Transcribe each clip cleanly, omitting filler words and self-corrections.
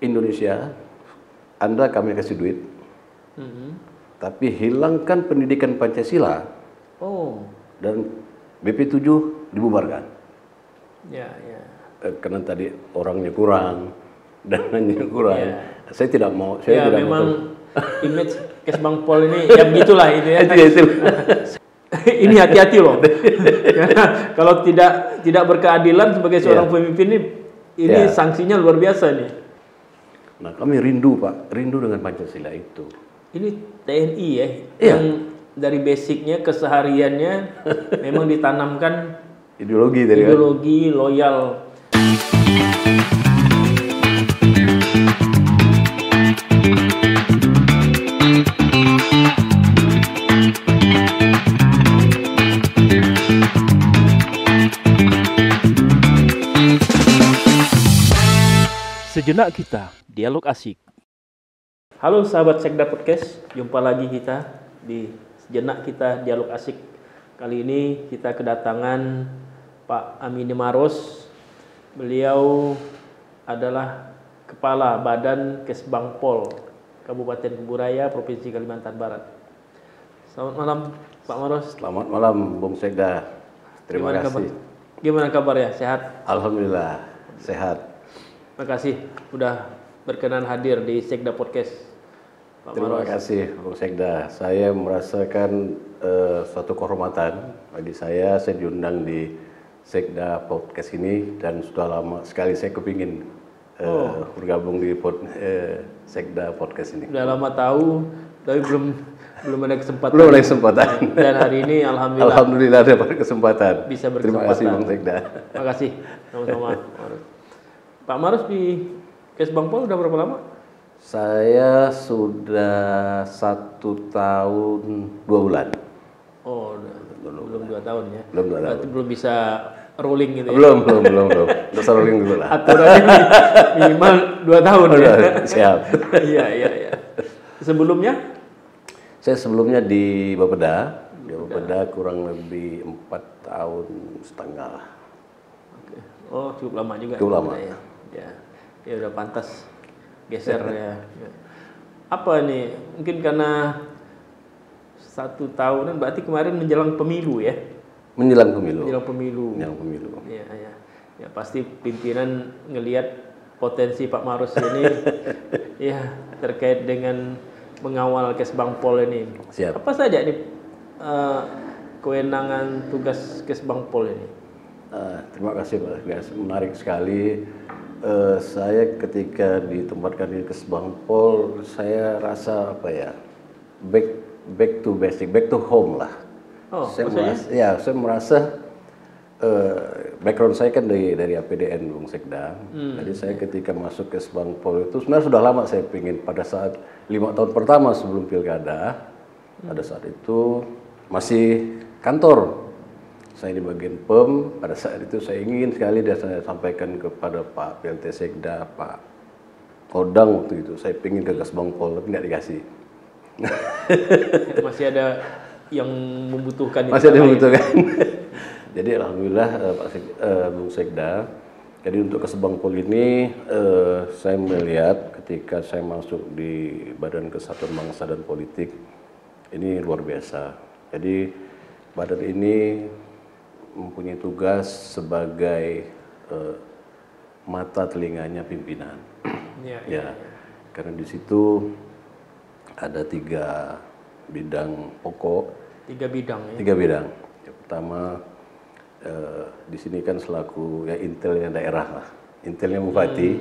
Indonesia, Anda kami kasih duit, tapi hilangkan pendidikan Pancasila dan BP7 dibubarkan. Ya, ya. Karena tadi orangnya kurang, dananya kurang. Ya. Saya tidak mau. Ya, tidak memang mau image Kesbangpol ini ya begitulah itu ya. itu. Ini hati-hati loh. Karena kalau tidak berkeadilan sebagai seorang pemimpin ini sanksinya luar biasa nih. Nah, kami rindu Pak, rindu dengan Pancasila itu. Ini TNI ya, yang dari basicnya kesehariannya memang ditanamkan ideologi dari ideologi loyal. Sejenak kita, dialog asik. Halo sahabat Sekda Podcast, jumpa lagi kita di Sejenak Kita Dialog Asik. Kali ini kita kedatangan Pak Amini Maros. Beliau adalah Kepala Badan Kesbangpol Kabupaten Kuburaya, Provinsi Kalimantan Barat. Selamat malam Pak Maros. Selamat malam Bung Sekda. Terima kasih. Gimana kabarnya? Sehat? Alhamdulillah, sehat. Terima kasih sudah berkenan hadir di Sekda Podcast, Pak Terima Maros. kasih Bung Sekda. Saya merasakan suatu kehormatan bagi saya diundang di Sekda Podcast ini dan sudah lama sekali saya kepingin bergabung di Sekda Podcast ini. Sudah lama tahu, tapi belum ada kesempatan. Belum ada kesempatan. Dan hari ini Alhamdulillah dapat kesempatan. Bisa berkesempatan. Terima kasih Bung Sekda. Terima kasih sama-sama. Pak Maros di Kesbangpol udah berapa lama? Saya sudah 1 tahun 2 bulan. Oh, belum 2 tahun ya. Belum 2 tahun. Berarti belum bisa rolling gitu ya? Belum. Udah rolling dulu lah. Aturannya minimal 2 tahun ya. Siap. Iya. Sebelumnya? Saya sebelumnya di Bapeda. Di Bapeda kurang lebih 4 tahun setengah. Oke. Oh, cukup lama juga. Cukup lama. Ya udah pantas geser ya. Apa nih? Mungkin karena 1 tahunan, berarti kemarin menjelang pemilu ya? Menjelang pemilu. Iya. Ya pasti pimpinan ngelihat potensi Pak Maros ini ya terkait dengan mengawal Kesbangpol ini. Siap. Apa saja nih kewenangan tugas Kesbangpol ini? Terima kasih Pak. Menarik sekali. Saya ketika ditempatkan di Kesbangpol, saya rasa back to basic, back to home lah. Oh, saya merasa background saya kan dari APDN Bung Sekda. Jadi saya ketika masuk Kesbangpol itu sebenarnya sudah lama saya pingin pada saat 5 tahun pertama sebelum pilkada. Pada saat itu masih kantor. Saya di bagian PEM, pada saat itu saya ingin sekali dan saya sampaikan kepada Pak PLT Sekda, Pak Kodang waktu itu, saya ingin ke Kesbangpol, tapi tidak dikasih. Masih ada yang membutuhkan. Masih ada yang membutuhkan. Jadi alhamdulillah Pak Bung Sekda, jadi untuk Kesbangpol ini saya melihat ketika saya masuk di Badan Kesatuan Bangsa dan Politik, ini luar biasa. Jadi badan ini mempunyai tugas sebagai mata telinganya pimpinan. Ya. Karena di situ ada 3 bidang pokok. 3 bidang ya. 3 bidang. Yang pertama di sini kan selaku ya intelnya daerah lah, intelnya bupati.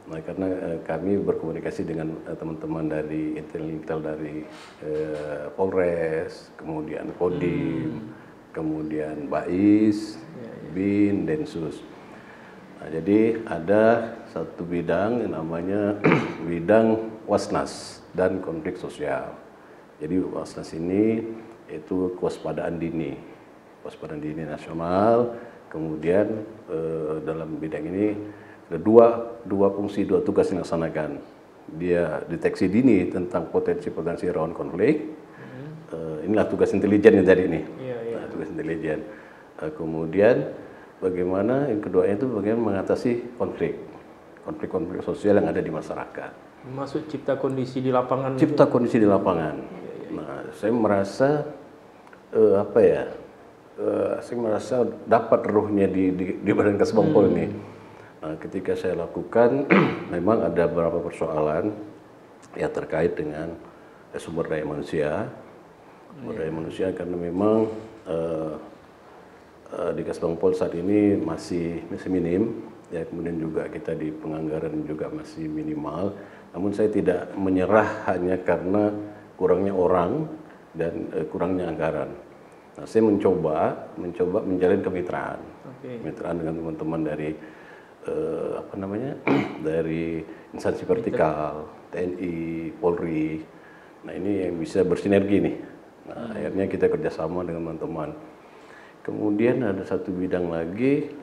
Nah, karena kami berkomunikasi dengan teman-teman dari intel dari Polres, kemudian Kodim, kemudian Bais, Bin, Densus. Nah, jadi ada satu bidang yang namanya bidang Wasnas dan konflik sosial. Jadi Wasnas ini itu kewaspadaan dini nasional. Kemudian dalam bidang ini ada dua fungsi, 2 tugas yang dilaksanakan. Dia deteksi dini tentang potensi-potensi rawan konflik. Inilah tugas intelijen yang tadi ini. Nah, tugas intelijen. Kemudian bagaimana yang keduanya itu bagaimana mengatasi konflik konflik-konflik sosial yang ada di masyarakat. Masuk cipta kondisi di lapangan. Cipta kondisi di lapangan. Nah, saya merasa saya merasa dapat ruhnya di Badan Kesbangpol ini. Nah, ketika saya lakukan, memang ada beberapa persoalan yang terkait dengan sumber daya manusia. Sumber daya manusia karena memang di Kesbangpol saat ini masih minim. Ya, kemudian juga kita di penganggaran juga masih minimal. Namun saya tidak menyerah hanya karena kurangnya orang dan kurangnya anggaran. Nah, saya mencoba menjalin kemitraan, kemitraan dengan teman-teman dari dari instansi vertikal, TNI, Polri. Nah, ini yang bisa bersinergi nih. Nah, akhirnya kita kerjasama dengan teman-teman. Kemudian ada satu bidang lagi,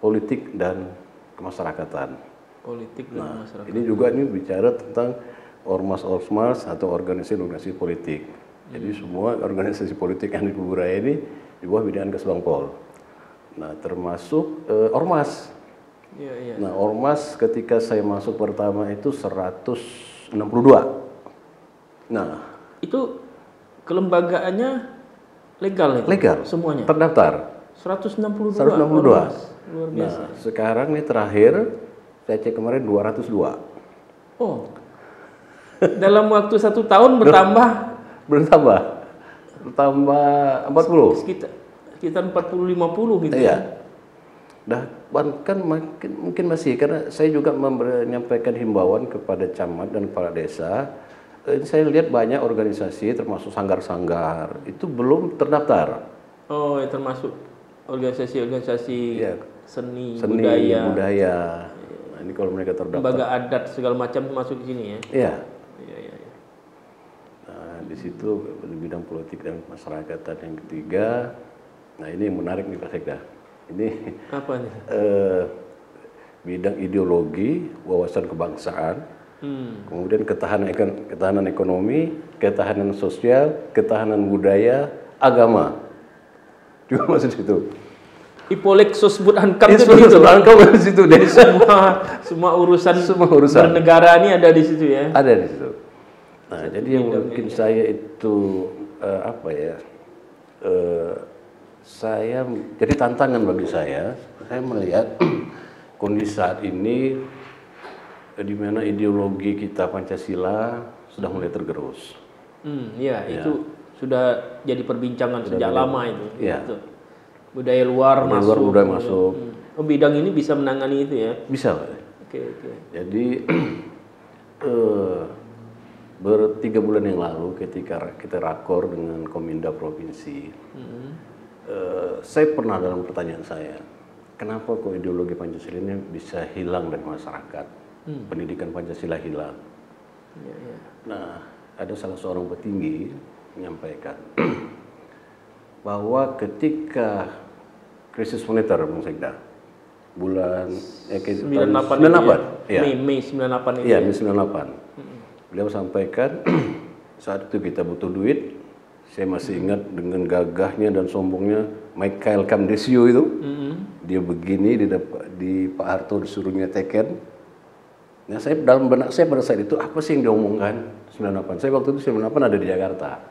politik dan kemasyarakatan. Politik dan masyarakat. Ini juga bicara tentang ormas-ormas atau organisasi-organisasi politik. Jadi semua organisasi politik yang di Kuburaya ini di bawah binaan Kesbangpol. Nah, termasuk ormas. Nah, ormas ketika saya masuk pertama itu 162. Nah, itu kelembagaannya legal itu? Legal. Semuanya? Terdaftar. 162. 162. Luar biasa. Nah, sekarang nih terakhir saya cek kemarin 202. Oh. Dalam waktu 1 tahun bertambah 40. Sekitar 40-50 gitu. Iya. Bahkan mungkin masih, karena saya juga menyampaikan himbauan kepada camat dan kepala desa. Saya lihat banyak organisasi termasuk sanggar-sanggar itu belum terdaftar. Oh, ya, termasuk organisasi-organisasi seni budaya. Nah, ini kalau mereka terdaftar. Lembaga adat segala macam masuk di sini ya. Iya. Nah, di situ bidang politik dan masyarakatan yang ketiga. Nah, ini yang menarik nih Pak Sekda. Ini apa nih? Bidang ideologi, wawasan kebangsaan, kemudian ketahanan ekonomi, ketahanan sosial, ketahanan budaya, agama. Juga masuk situ. Ipolek Sosbud Hankam itu begitu. Hankam di situ deh. Semua urusan bernegara ini ada di situ ya. Ada di situ. Nah, jadi yang mungkin saya itu jadi tantangan bagi saya melihat kondisi saat ini di mana ideologi kita Pancasila sudah mulai tergerus. Itu sudah jadi perbincangan sejak lama itu. Ya. Gitu. Budaya luar masuk. Budaya masuk. Bidang ini bisa menangani itu ya? Bisa, Pak. Oke. Jadi 3 bulan yang lalu ketika kita rakor dengan Kominda Provinsi, saya pernah dalam pertanyaan saya, kenapa kok ideologi Pancasila ini bisa hilang dari masyarakat? Pendidikan Pancasila hilang. Nah, ada salah seorang petinggi menyampaikan bahwa ketika krisis moneter, Bung Sekda, bulan 98 ya. Mei 98 itu. Iya, Mei 98. Beliau sampaikan saat itu kita butuh duit. Saya masih ingat dengan gagahnya dan sombongnya Michael Kamdesio itu. Dia begini di Pak Harto disuruhnya teken. Nah, saya dalam benak saya pada saat itu apa sih yang diomongkan 98. Saya waktu itu 98 ada di Jakarta.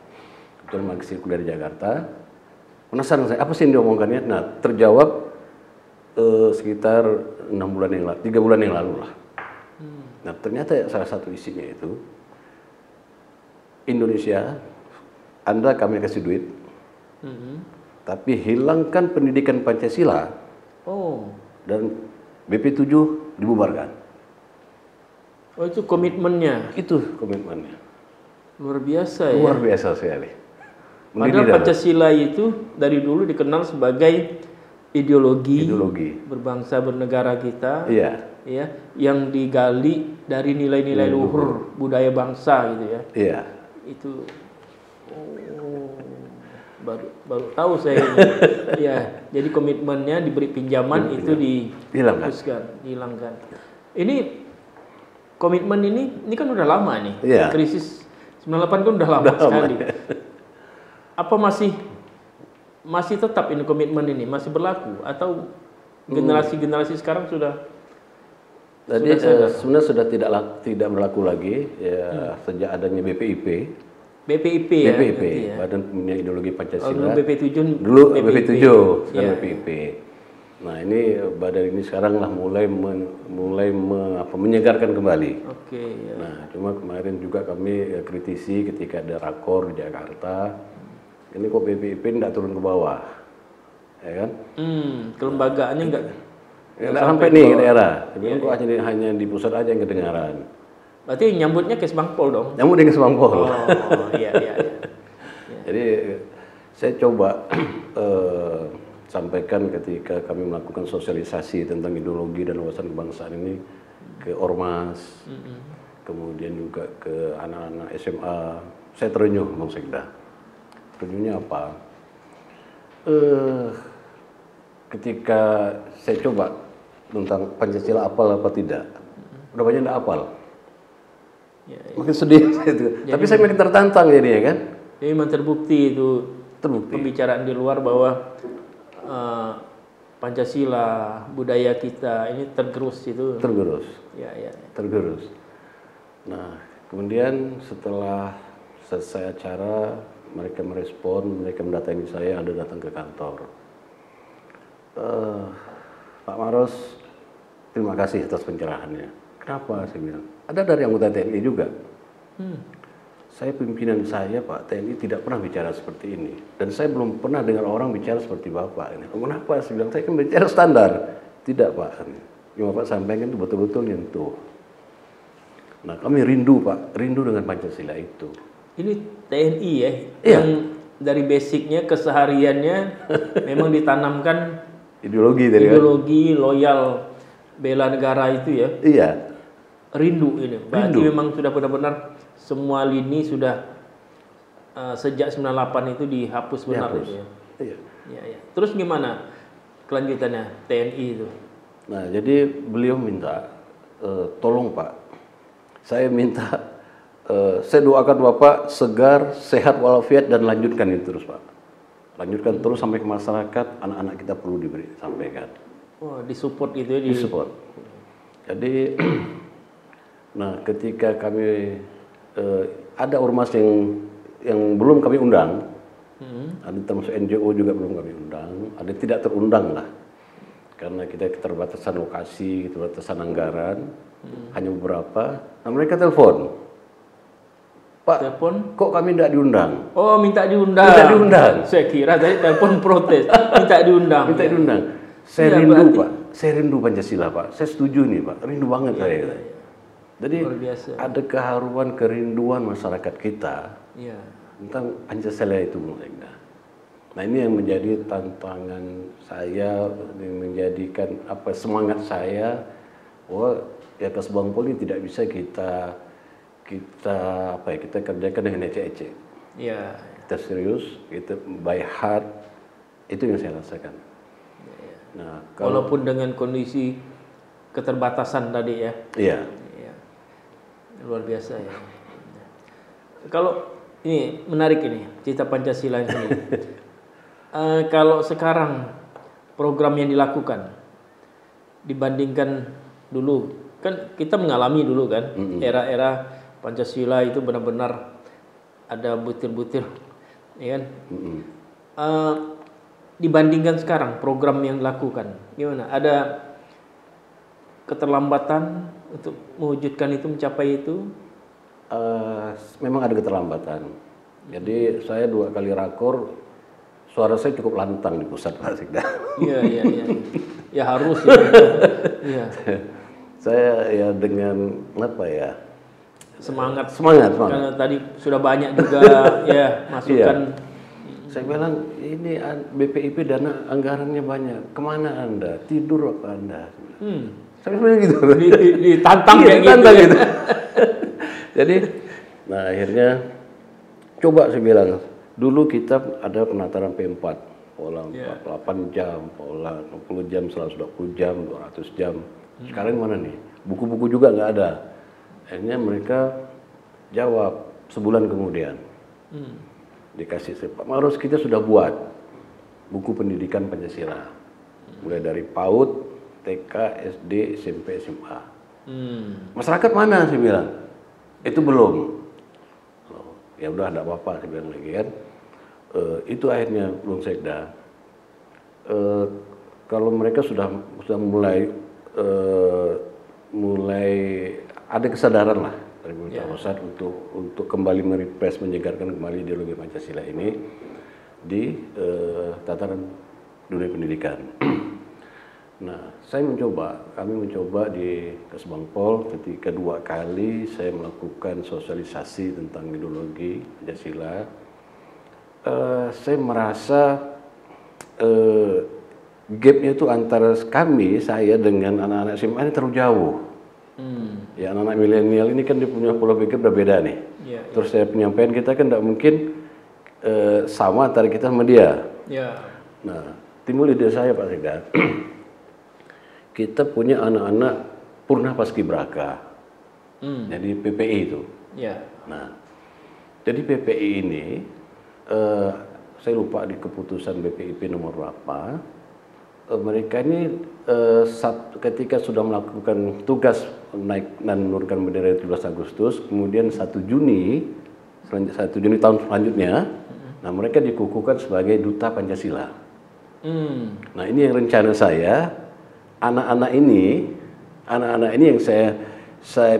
Kebetulan masih kuliah di Jakarta. Penasaran saya, apa sih yang diomongkannya? Nah, terjawab sekitar 3 bulan yang lalu lah. Nah, ternyata salah satu isinya itu, Indonesia, Anda kami kasih duit, tapi hilangkan pendidikan Pancasila, dan BP7 dibubarkan. Oh, itu komitmennya? Itu komitmennya. Luar biasa ya? Luar biasa sekali. Padahal Pancasila itu dari dulu dikenal sebagai ideologi berbangsa bernegara kita, ya, yang digali dari nilai-nilai luhur budaya bangsa gitu ya. Iya. Itu baru tahu saya ini. Ya, jadi komitmennya diberi pinjaman itu dihilangkan. Ini komitmen ini kan udah lama nih. Iya. Krisis 98 kan udah lama sekali. Apa masih tetap ini komitmen ini masih berlaku atau generasi-generasi sekarang sudah Jadi sebenarnya sudah tidak berlaku lagi ya sejak adanya BPIP. BPIP ya. BPIP, ya. Badan Pembinaan Ideologi Oh, Pancasila. dulu BP7, sekarang Iya. BPIP. Nah ini badan ini sekarang lah mulai menyegarkan kembali. Oke. Ya. Nah cuma kemarin juga kami kritisi ketika ada rakor di Jakarta. Ini kok BPIP tidak turun ke bawah, ya kan? Kelembagaannya enggak. Nggak sampai nih ke daerah. Sebenarnya kok hanya di pusat aja yang kedengaran. Berarti nyambutnya ke Bangpol dong. Nyambut dengan Semangpol. Oh, iya. Jadi saya coba sampaikan ketika kami melakukan sosialisasi tentang ideologi dan wawasan kebangsaan ini ke ormas, kemudian juga ke anak-anak SMA. Saya terenyuh, Bang Sekda. Terenyuhnya apa? Ketika saya coba tentang Pancasila apal apa tidak, udah banyak tidak apal. Ya. Makin sedih itu. Tapi saya makin tertantang jadi ya kan. Jadi memang terbukti itu pembicaraan di luar bahwa Pancasila, budaya kita ini tergerus itu. Tergerus. Ya. Tergerus. Nah, kemudian setelah selesai acara, mereka merespon, mereka mendatangi saya, ada datang ke kantor. Pak Maros, terima kasih atas pencerahannya. Kenapa? Saya bilang. Ada dari anggota TNI juga. Saya pimpinan saya Pak TNI tidak pernah bicara seperti ini. Dan saya belum pernah dengar orang bicara seperti Bapak. Kenapa? Saya bilang, saya kan bicara standar. Tidak Pak. Yang Bapak sampaikan itu betul-betul nyentuh. Nah kami rindu Pak, rindu dengan Pancasila itu. Ini TNI ya, Iya. yang dari basicnya, kesehariannya memang ditanamkan Ideologi dari ideologi loyal bela negara itu ya. Iya. Rindu ini. Berarti Rindu. memang sudah benar-benar semua lini sudah sejak 98 itu dihapus benar Dihapus. itu ya. Iya. Ya. Terus gimana kelanjutannya TNI itu? Nah, jadi beliau minta, tolong Pak, saya minta, saya doakan Bapak segar, sehat walafiat dan lanjutkan itu terus Pak. Lanjutkan terus sampai ke masyarakat, anak-anak kita perlu sampaikan. Oh, disupport gitu ya. Disupport. Jadi, nah ketika kami, ada ormas yang belum kami undang, ada termasuk NGO juga belum kami undang, ada tidak terundang lah. Karena kita keterbatasan lokasi, keterbatasan anggaran, hanya beberapa. Nah mereka telepon, Pak, Telepon? kok kami tidak diundang? Oh, minta diundang. Minta diundang. Saya kira tadi telepon protes, minta diundang. Minta diundang. Saya Iya, rindu berarti- Pak, saya rindu Pancasila Pak. Saya setuju nih Pak, rindu banget saya. Jadi Luar biasa. ada keharuan, kerinduan masyarakat kita Iya. tentang Pancasila itu, Bung Sekda. Nah ini yang menjadi tantangan saya, yang menjadikan semangat saya bahwa di atas Bangpol ini tidak bisa kita kerjakan dengan ecek-ecek. Iya. Kita serius, kita by heart, itu yang saya rasakan. Nah, Walaupun dengan kondisi keterbatasan tadi ya. iya, Iya. Luar biasa ya. Kalau ini menarik ini cerita Pancasila ini. Kalau sekarang program yang dilakukan dibandingkan dulu, kan kita mengalami dulu kan era-era Pancasila itu benar-benar ada butir-butir, ya kan? Dibandingkan sekarang program yang dilakukan, gimana? Ada keterlambatan untuk mewujudkan itu, mencapai itu? memang ada keterlambatan. Jadi saya 2 kali rakor, suara saya cukup lantang di pusat Pak Sekda. Iya. Ya harus ya. Iya. Saya ya dengan Semangat. semangat. Karena tadi sudah banyak juga ya masukan. Saya bilang ini BPIP dana anggarannya banyak. Kemana Anda? Tidur apa Anda? Saya bilang gitu. Ditantang Iya, kayak gitu. ditantang Ya. gitu. Jadi, nah akhirnya coba saya bilang, dulu kita ada penataran P4, pola 48 jam, pola 60 jam, 120 jam, 200 jam. Sekarang mana nih? Buku-buku juga nggak ada. Akhirnya mereka jawab sebulan kemudian. Dikasih, Pak Maros, kita sudah buat buku pendidikan Pancasila. Mulai dari PAUD, TK, SD, SMP, SMA. Masyarakat mana, saya bilang. Itu belum. Ya udah, enggak apa-apa, saya bilang lagi kan. Itu akhirnya Bung Sekda. Kalau mereka sudah mulai ada kesadaran lah dari pemerintah pusat untuk kembali merefresh, menyegarkan kembali ideologi Pancasila ini di tataran dunia pendidikan. Nah, kami mencoba di Kesbangpol ketika 2 kali saya melakukan sosialisasi tentang ideologi Pancasila. Saya merasa gapnya itu antara saya dengan anak-anak SMA ini terlalu jauh. Ya, anak-anak milenial ini kan dia punya pola pikir berbeda nih. Terus saya penyampaian kita kan tidak mungkin sama antara kita sama dia. Nah, timbul ide saya, Pak Sekda. Kita punya anak-anak Purna Paskibraka. Jadi PPI itu. Nah, jadi PPI ini saya lupa di keputusan BPIP nomor berapa. Mereka ini ketika sudah melakukan tugas naik dan menurunkan bendera 17 Agustus, kemudian 1 Juni tahun selanjutnya, nah mereka dikukuhkan sebagai duta Pancasila. Nah, ini yang rencana saya, anak-anak ini yang saya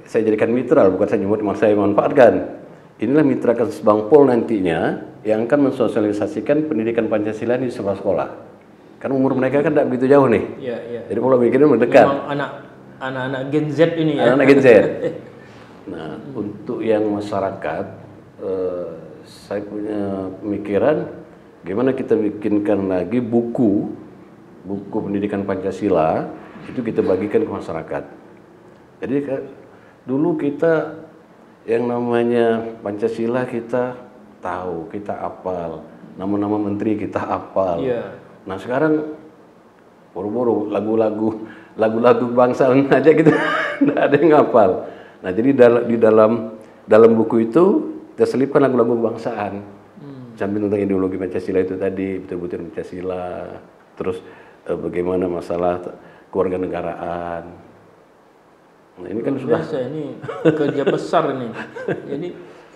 jadikan mitra, bukan saya nyebut, saya manfaatkan. Inilah mitra Kesbangpol nantinya yang akan mensosialisasikan pendidikan Pancasila di sekolah. Karena umur mereka kan tidak begitu jauh nih. Jadi pola pikirnya mendekat. Memang anak-anak Gen Z ini ya. Anak-anak Gen Z. Nah, untuk yang masyarakat, saya punya pemikiran gimana kita bikinkan lagi buku pendidikan Pancasila itu kita bagikan ke masyarakat. Jadi dulu kita yang namanya Pancasila kita tahu, kita hafal, nama-nama menteri kita hafal. Nah, sekarang boro-boro lagu-lagu kebangsaan aja kita nggak ada yang hafal. Nah, jadi di dalam buku itu kita selipkan lagu-lagu kebangsaan. Sambil tentang ideologi Pancasila itu tadi, betul-betul Pancasila, terus bagaimana masalah kewarganegaraan. Nah, ini kan sudah biasa, ini kerja besar ini. Jadi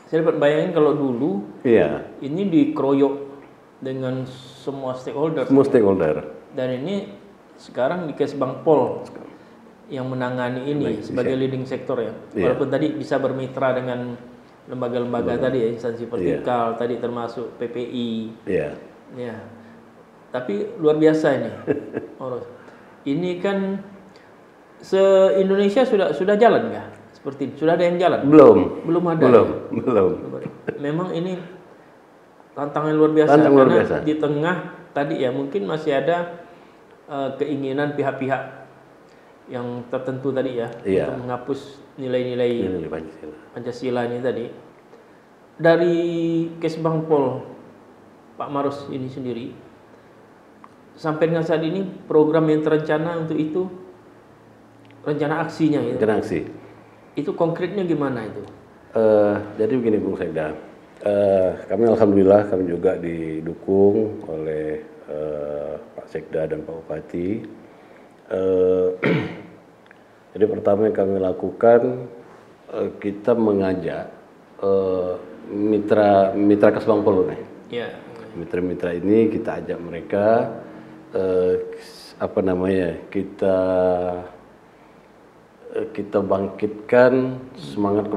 saya dapat bayangin kalau dulu ini dikeroyok dengan semua stakeholder. Dan ini sekarang di Kesbangpol yang menangani ini sebagai leading sektor ya. Walaupun tadi bisa bermitra dengan lembaga-lembaga tadi ya, instansi vertikal tadi termasuk PPI. Ya. Tapi luar biasa ini. Ini kan se-Indonesia sudah jalan nggak? Seperti sudah ada yang jalan? Belum ada. Belum. Memang ini tantangan luar biasa karena di tengah tadi ya mungkin masih ada keinginan pihak-pihak yang tertentu tadi ya untuk menghapus nilai-nilai Pancasila ini tadi. Dari Kesbangpol Pak Maros ini sendiri sampai dengan saat ini program yang terencana untuk itu, rencana aksinya itu. Rencana aksi. Itu konkretnya gimana itu? Jadi begini Bung Sekda. Kami alhamdulillah kami juga didukung oleh Pak Sekda dan Pak Bupati. Jadi pertama yang kami lakukan, kita mengajak mitra Kesbangpol nih. Mitra-mitra ini kita ajak mereka kita bangkitkan semangat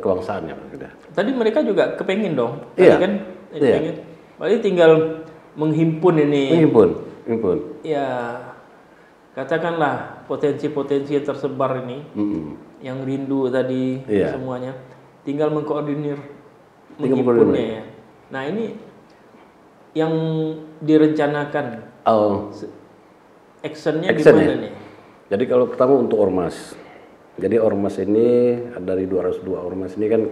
kebangsaannya. Tadi mereka juga kepengen dong, kan? Berarti tinggal menghimpun ini. Menghimpun. Ya, katakanlah potensi-potensi yang tersebar ini, yang rindu tadi semuanya, tinggal mengkoordinir, menghimpunnya ya. Nah, ini yang direncanakan, actionnya gimana nih? Jadi kalau pertama untuk ormas. Jadi ormas ini dari 202 ormas ini kan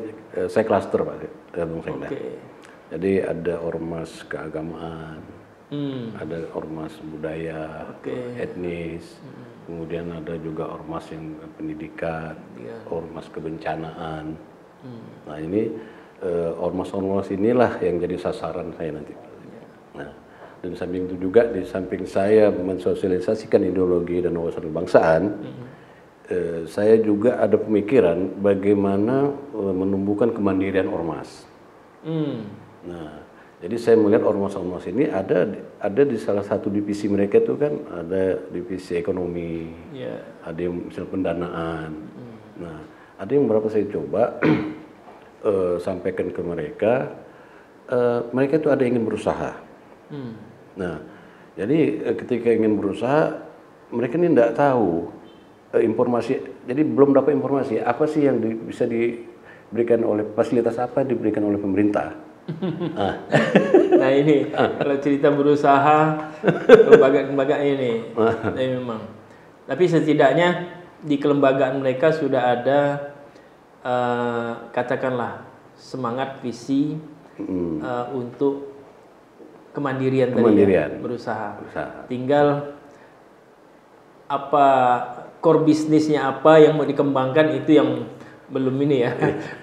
saya klaster Pak Bung Sekda. Jadi ada ormas keagamaan, ada ormas budaya, etnis, kemudian ada juga ormas yang pendidikan, ormas kebencanaan. Nah ini ormas-ormas inilah yang jadi sasaran saya nanti. Nah, dan samping itu juga di samping saya mensosialisasikan ideologi dan wawasan kebangsaan, saya juga ada pemikiran bagaimana menumbuhkan kemandirian ormas. Nah, jadi saya melihat ormas-ormas ini ada di salah satu divisi mereka itu kan ada divisi ekonomi, ada yang misalnya pendanaan. Nah, ada yang berapa saya coba sampaikan ke mereka, mereka itu ada yang ingin berusaha. Nah, jadi ketika ingin berusaha, mereka ini tidak tahu informasi, jadi belum dapat informasi apa sih yang bisa diberikan oleh fasilitas apa yang diberikan oleh pemerintah. Nah ini kalau cerita berusaha lembaga-lembaga ini, memang. Tapi setidaknya di kelembagaan mereka sudah ada katakanlah semangat visi untuk kemandirian tadi ya, berusaha. Tinggal apa core bisnisnya apa yang mau dikembangkan itu yang belum ini ya,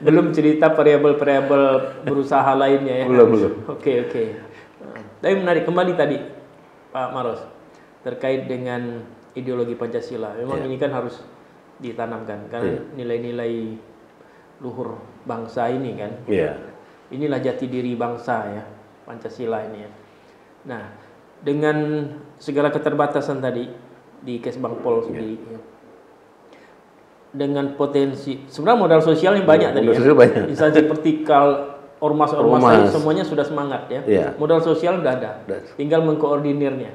belum cerita variabel-variabel berusaha lainnya ya. Belum. Oke. Tapi menarik kembali tadi Pak Maros terkait dengan ideologi Pancasila. Memang ini kan harus ditanamkan karena nilai-nilai luhur bangsa ini kan. Inilah jati diri bangsa ya, Pancasila ini ya. Nah, dengan segala keterbatasan tadi di Kesbangpol sendiri ya, dengan potensi sebenarnya modal sosialnya banyak tadi ya. Banyak. Instansi vertikal, ormas tadi semuanya sudah semangat ya. Modal sosial udah ada. Tinggal mengkoordinirnya.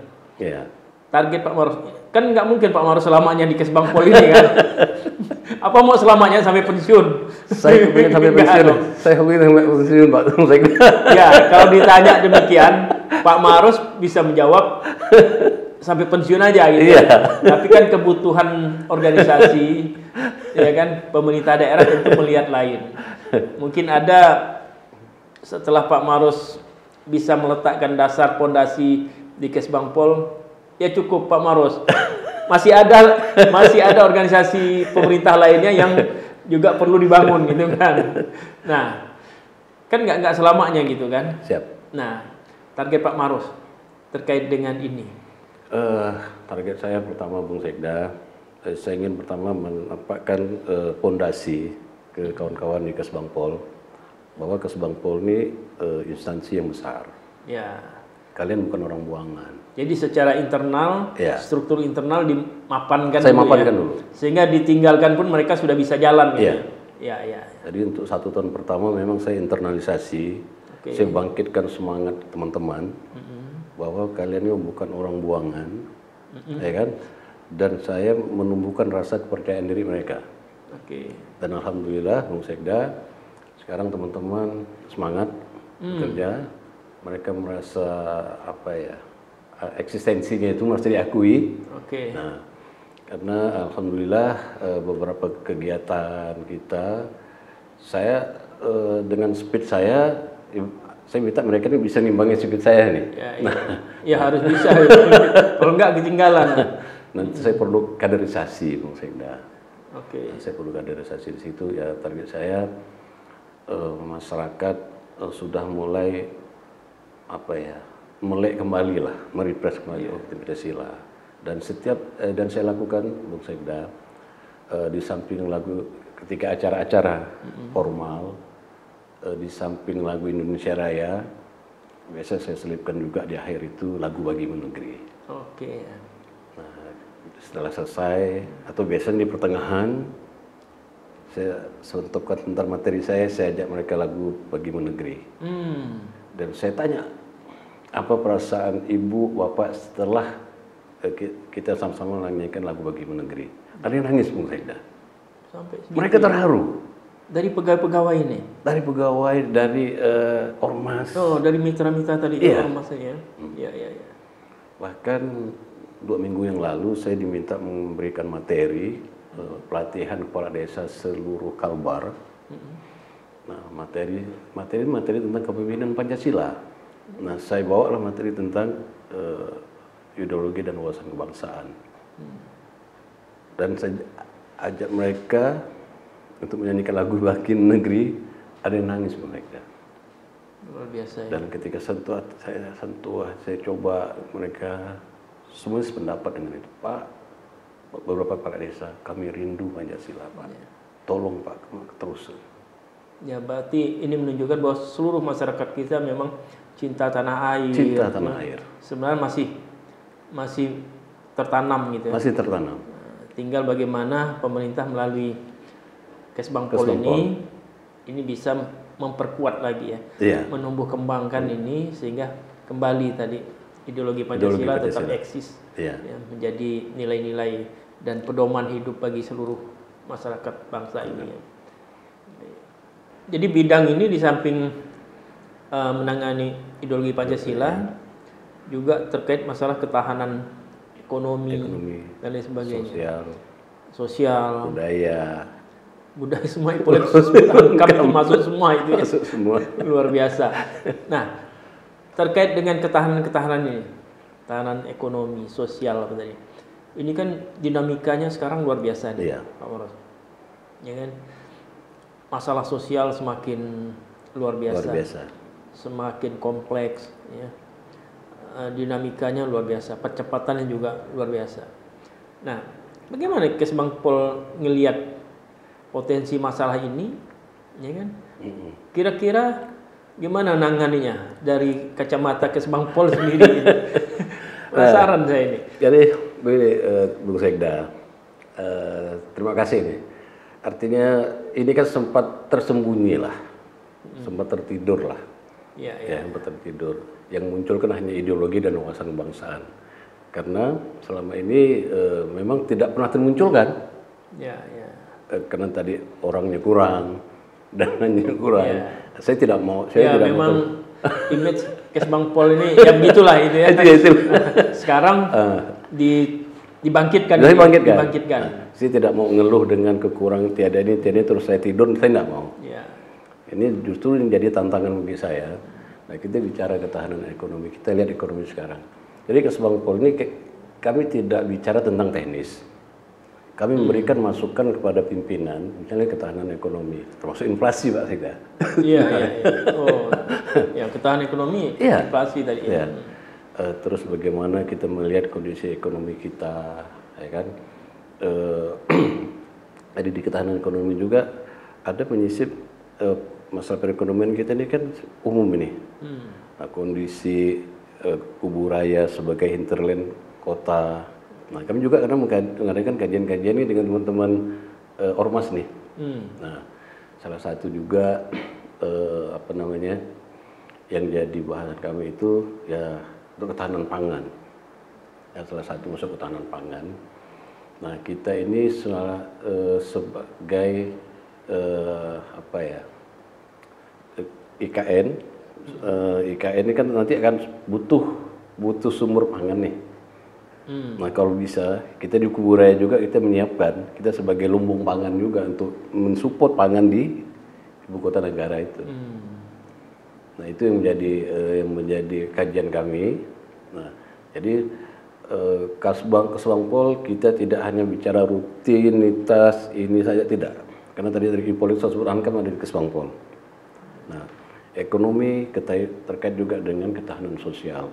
Target Pak Maros kan nggak mungkin Pak Maros selamanya di Kesbangpol ini kan. Apa mau selamanya sampai pensiun? Saya ingin sampai pensiun. Saya ingin sampai pensiun Pak. Ya, kalau ditanya demikian, Pak Maros bisa menjawab sampai pensiun aja gitu. Tapi kan kebutuhan organisasi, ya kan, pemerintah daerah tentu melihat lain. Mungkin ada setelah Pak Maros bisa meletakkan dasar pondasi di Kesbangpol, ya cukup Pak Maros. Masih ada organisasi pemerintah lainnya yang juga perlu dibangun gitu kan. Nah, kan nggak selamanya gitu kan. Siap. Nah, target Pak Maros terkait dengan ini. Target saya pertama Bung Sekda, saya ingin pertama menampakkan pondasi ke kawan-kawan di Kesbangpol bahwa Kesbangpol ini instansi yang besar. Kalian bukan orang buangan. Jadi secara internal, struktur internal dimapankan. Saya mapankan dulu. Sehingga ditinggalkan pun mereka sudah bisa jalan. Gitu. Jadi untuk 1 tahun pertama memang saya internalisasi, saya bangkitkan semangat teman-teman. Bahwa kalian ini bukan orang buangan, ya kan? Dan saya menumbuhkan rasa kepercayaan diri mereka. Dan alhamdulillah, Bung Sekda, sekarang teman-teman semangat bekerja, mereka merasa eksistensinya itu merasa diakui. Nah, karena alhamdulillah beberapa kegiatan kita, saya dengan speed saya minta mereka ini bisa nimbangin speed saya nih. Ya harus bisa. Kalau enggak ketinggalan. Nanti saya perlu kaderisasi, Bung Sekda. Saya perlu kaderisasi di situ. Ya target saya masyarakat sudah mulai melek kembali lah, merefresh kembali Pancasila. Dan dan saya lakukan, Bung Sekda, di samping lagu ketika acara-acara formal. Di samping lagu Indonesia Raya, biasa saya selipkan juga di akhir itu lagu Bagimu Negeri. Nah, setelah selesai atau biasanya di pertengahan, saya sentuhkan tentang materi saya ajak mereka lagu Bagimu Negeri. Dan saya tanya, apa perasaan ibu, bapak setelah kita sama-sama menyanyikan lagu Bagimu Negeri? Ada yang nangis, Bung Sekda. Mereka terharu. Dari pegawai-pegawai ini? Dari pegawai, dari ormas. Dari mitra-mitra tadi ormasnya. Bahkan 2 minggu yang lalu saya diminta memberikan materi pelatihan kepala desa seluruh Kalbar. Nah, materi tentang kepemimpinan Pancasila. Nah, saya bawa lah materi tentang ideologi dan wawasan kebangsaan. Dan saya ajak mereka untuk menyanyikan lagu Bagimu Negeri, ada yang nangis mereka. Luar biasa ya. Dan ketika saya coba mereka semua sependapat dengan itu. Pak, beberapa kepala desa, kami rindu Pancasila Pak. Tolong Pak, terus. Ya berarti ini menunjukkan bahwa seluruh masyarakat kita memang cinta tanah air. Cinta tanah air. Sebenarnya masih tertanam gitu ya. Masih tertanam. Tinggal bagaimana pemerintah melalui Kesbangpol ini bisa memperkuat lagi ya. Iya. Menumbuh kembangkan ini sehingga kembali tadi ideologi Pancasila tetap eksis. Iya. Ya, menjadi nilai-nilai dan pedoman hidup bagi seluruh masyarakat bangsa ini. Ya. Jadi bidang ini di samping menangani ideologi Pancasila juga terkait masalah ketahanan ekonomi dan lain sebagainya. Sosial, budaya semua, politik kami masuk semua itu ya. Masuk semua. Luar biasa. Nah, terkait dengan ketahanan ini, ketahanan ekonomi, sosial apa tadi. Ini kan dinamikanya sekarang luar biasa nih, Pak Maros. Ya kan? Masalah sosial semakin luar biasa. Semakin kompleks ya. Dinamikanya luar biasa, percepatannya juga luar biasa. Nah, bagaimana Kesbangpol ngelihat potensi masalah ini, ya kan? Kira-kira gimana nanganinya dari kacamata Kesbangpol sendiri? Penasaran saya ini. Jadi begini, Bung Sekda, terima kasih nih. Artinya ini kan sempat tersembunyi lah, sempat tertidur lah, ya, sempat tertidur. Yang muncul kan hanya ideologi dan wawasan kebangsaan. Karena selama ini memang tidak pernah termunculkan. Ya. Karena tadi orangnya kurang, dananya kurang. Ya. Saya tidak mau. Memang image Kesbangpol ini ya begitulah itu ya. Itu. Sekarang dibangkitkan. Nah, saya tidak mau ngeluh dengan kekurangan tiada ini terus saya tidur. Saya tidak mau. Ya. Ini justru yang jadi tantangan bagi saya. Nah, kita bicara ketahanan ekonomi. Kita lihat ekonomi sekarang. Jadi Kesbangpol ini kami tidak bicara tentang teknis. Kami memberikan masukan kepada pimpinan, misalnya ketahanan ekonomi, termasuk inflasi, Pak Sekda. Iya. Oh, yang ketahanan ekonomi, inflasi tadi. Iya. Terus bagaimana kita melihat kondisi ekonomi kita, ya kan? Jadi di ketahanan ekonomi juga ada penyisip masalah perekonomian kita ini kan umum ini. Nah, kondisi Kubu Raya sebagai hinterland kota. Nah, kami juga kadang mengadakan kajian-kajian ini dengan teman-teman ormas nih. Nah, salah satu juga yang jadi bahasan kami itu ya untuk ketahanan pangan. Ya, salah satu masuk ketahanan pangan. Nah, kita ini sebagai IKN ini kan nanti akan butuh sumber pangan nih. Nah, kalau bisa kita di Kubu Raya juga kita menyiapkan, kita sebagai lumbung pangan juga untuk mensupport pangan di ibu kota negara itu. Nah, itu yang menjadi kajian kami. Nah, jadi Kesbangpol kita tidak hanya bicara rutinitas ini saja, tidak. Karena tadi dari politik sosial kan ada di Kesbangpol. Nah, ekonomi terkait juga dengan ketahanan sosial.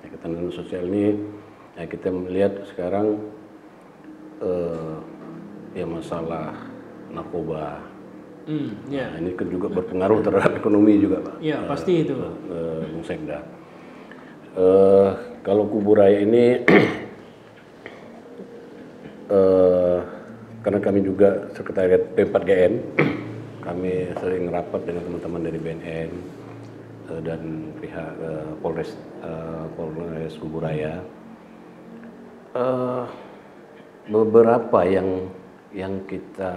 Ketahanan sosial ini ya kita melihat sekarang ya masalah narkoba. Nah, ini kan juga berpengaruh terhadap ekonomi juga, Pak. Iya, pasti itu, Bung Sekda. Kalau Kubu Raya ini karena kami juga sekretariat P4GN, kami sering rapat dengan teman-teman dari BNN dan pihak Polres Kubu Raya. Beberapa yang kita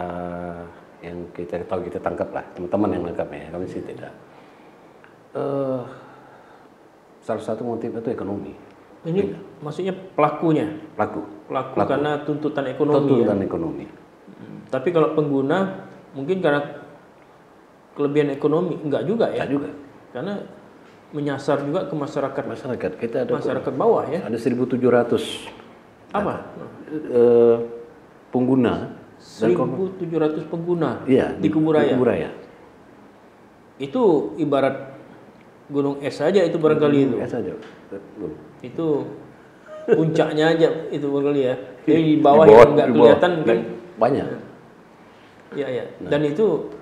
tahu, kita tangkap lah, teman-teman yang nangkap ya, kami sih tidak. Salah satu motif itu ekonomi. Ini maksudnya pelakunya? Pelaku karena tuntutan ekonomi. Ekonomi. Tapi kalau pengguna mungkin karena kelebihan ekonomi, enggak juga ya? Enggak juga. Karena menyasar juga ke masyarakat. Kita ada masyarakat bawah ya? Ada 1.700. Apa? Pengguna. 1.700 pengguna di Kubu Raya. Itu ibarat gunung es saja itu barangkali itu. Es saja. Itu puncaknya aja itu kali ya. Jadi di bawah yang nggak kelihatan mungkin banyak. Iya ya. Dan itu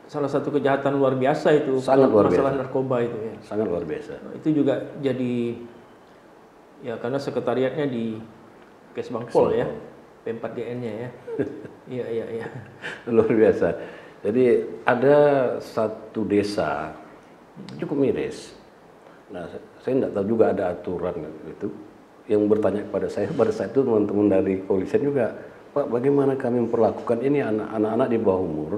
salah satu kejahatan luar biasa itu, Sangat luar masalah biasa. narkoba itu ya. Sangat luar biasa. Itu juga jadi ya karena sekretariatnya di Kesbangpol ya, P4GN-nya ya. Iya. Luar biasa. Jadi ada satu desa cukup miris. Nah, saya tidak tahu juga ada aturan itu. Yang bertanya kepada saya pada saat itu teman-teman dari kepolisian juga, Pak, bagaimana kami memperlakukan ini anak-anak di bawah umur?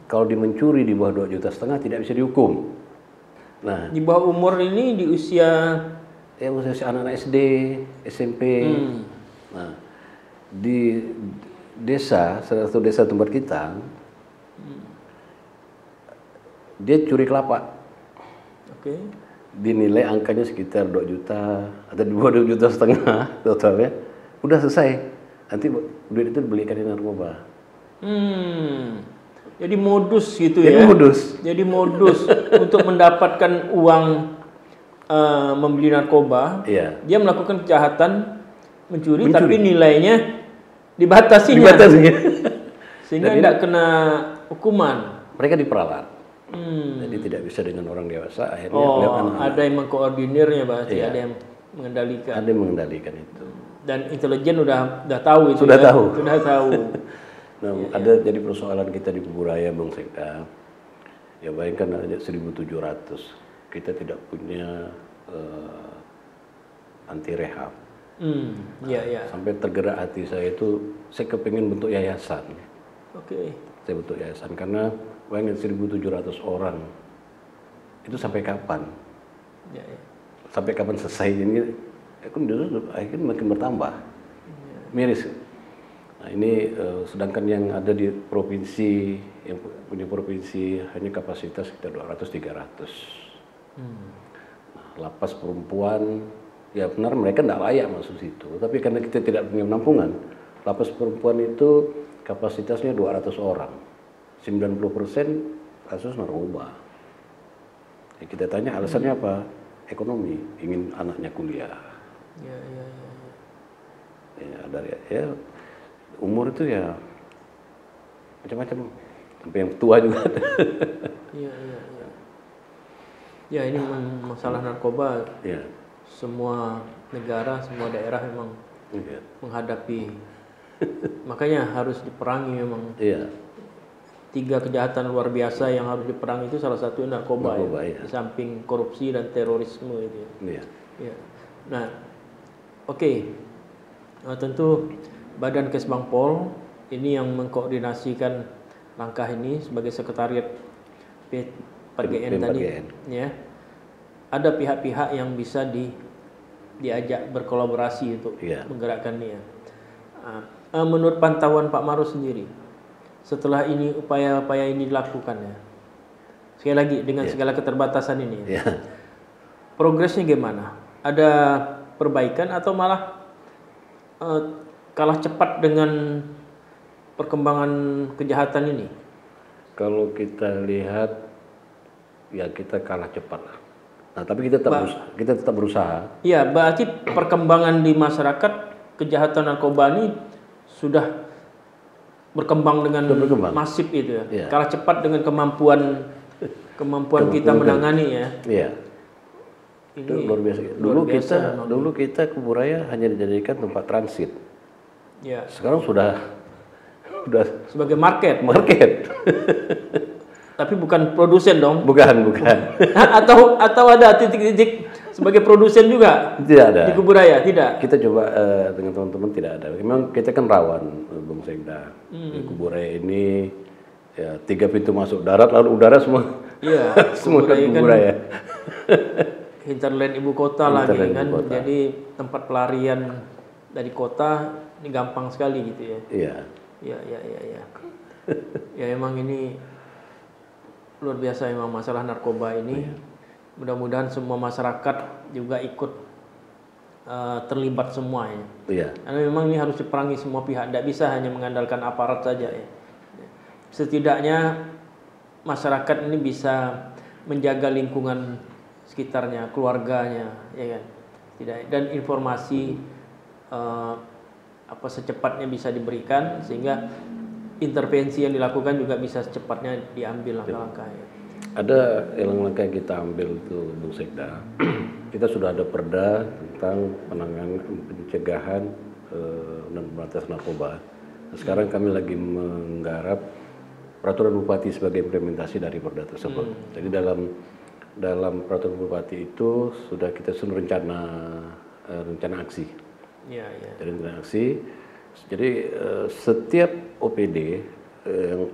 Kalau mencuri di bawah 2,5 juta tidak bisa dihukum. Nah, Di bawah umur ini di usia usia anak-anak SD, SMP. Nah, di desa, salah satu desa tempat kita, dia curi kelapa. oke. Dinilai angkanya sekitar 2 juta atau di bawah 2,5 juta totalnya. Udah selesai. Nanti duit itu dibelikan di narkoba. Jadi modus gitu Jadi ya. modus. Jadi modus untuk mendapatkan uang membeli narkoba. Iya. Dia melakukan kejahatan mencuri. Tapi nilainya dibatasinya. Dibatasi. Sehingga tidak kena hukuman. Mereka diperalat. Jadi tidak bisa dengan orang dewasa. Akhirnya lewat anak-anak. Ada yang mengkoordinirnya berarti, Iya. ada yang mengendalikan. Ada yang mengendalikan itu. Dan intelijen udah tahu itu. Sudah ya? tahu. Sudah tahu. Nah, ada jadi persoalan kita di Kuburaya, Bang Sekda. Ya bayangkan aja 1.700. Kita tidak punya anti rehab. Iya. Sampai tergerak hati saya itu, saya kepingin bentuk yayasan. Oke. Saya bentuk yayasan karena bayangin 1.700 orang. Itu sampai kapan? Ya. Sampai kapan selesai ini? Akhirnya makin bertambah. Miris. Nah, ini sedangkan yang ada di provinsi, yang punya provinsi hanya kapasitas sekitar 200-300. Nah, lapas perempuan, ya benar mereka tidak layak masuk situ. Tapi karena kita tidak punya penampungan, lapas perempuan itu kapasitasnya 200 orang. 90% kasus narkoba. Ya, kita tanya alasannya apa? Ekonomi, ingin anaknya kuliah. Ya. Ya, dari umur itu ya macam-macam, sampai yang tua juga ada. Iya. Ya ini memang masalah narkoba. Ya, Semua negara, semua daerah memang iya. menghadapi. Makanya harus diperangi memang. Iya. 3 kejahatan luar biasa yang harus diperangi itu salah satu narkoba Narkoba, ya. iya. Di samping korupsi dan terorisme itu ya. Iya. Ya. Nah, oke. Tentu Badan Kesbangpol ini yang mengkoordinasikan langkah ini sebagai sekretariat P4GN tadi. P4GN. Ya. Ada pihak-pihak yang bisa diajak berkolaborasi untuk Iya. menggerakkan ini ya. Menurut pantauan Pak Marus sendiri, setelah ini upaya-upaya ini dilakukan ya, sekali lagi dengan segala keterbatasan ini, Iya. progresnya gimana? Ada perbaikan atau malah kalah cepat dengan perkembangan kejahatan ini? Kalau kita lihat, ya kita kalah cepat lah. Nah, tapi kita tetap berusaha. Iya, berarti perkembangan di masyarakat kejahatan narkoba ini sudah berkembang dengan masif itu ya. Iya. Kalah cepat dengan kemampuan kita menangani ya. Iya. Itu luar biasa. Dulu kita Kuburaya hanya dijadikan tempat transit. Ya. Sekarang sudah Sebagai market. Tapi bukan produsen dong. Bukan. atau ada titik-titik sebagai produsen juga? Tidak ada. Di Kuburaya tidak. Kita coba dengan teman-teman tidak ada. Memang kita kan rawan, Bung Sekda. Di Kuburaya ini ya 3 pintu masuk darat lalu udara semua. Iya. Semua ke Kuburaya. Hinterland ibu kota lagi Hinterland kan. ibu kota. Jadi tempat pelarian dari kota ini gampang sekali gitu ya. Iya. Ya. Ya emang ini luar biasa memang masalah narkoba ini. Mudah-mudahan semua masyarakat juga ikut terlibat semua ya. Iya. Karena memang ini harus diperangi semua pihak. Tidak bisa hanya mengandalkan aparat saja ya. Setidaknya masyarakat ini bisa menjaga lingkungan sekitarnya, keluarganya, ya kan. Tidak, dan informasi apa secepatnya bisa diberikan sehingga intervensi yang dilakukan juga bisa secepatnya diambil langkah-langkah ya. Ada langkah yang kita ambil itu Bung Sekda. Kita sudah ada perda tentang penanganan pencegahan dan pemberantasan narkoba. Sekarang kami lagi menggarap peraturan bupati sebagai implementasi dari perda tersebut. Jadi dalam peraturan bupati itu sudah kita susun rencana aksi. Ya, ya. Jadi rencana aksi. Jadi setiap OPD yang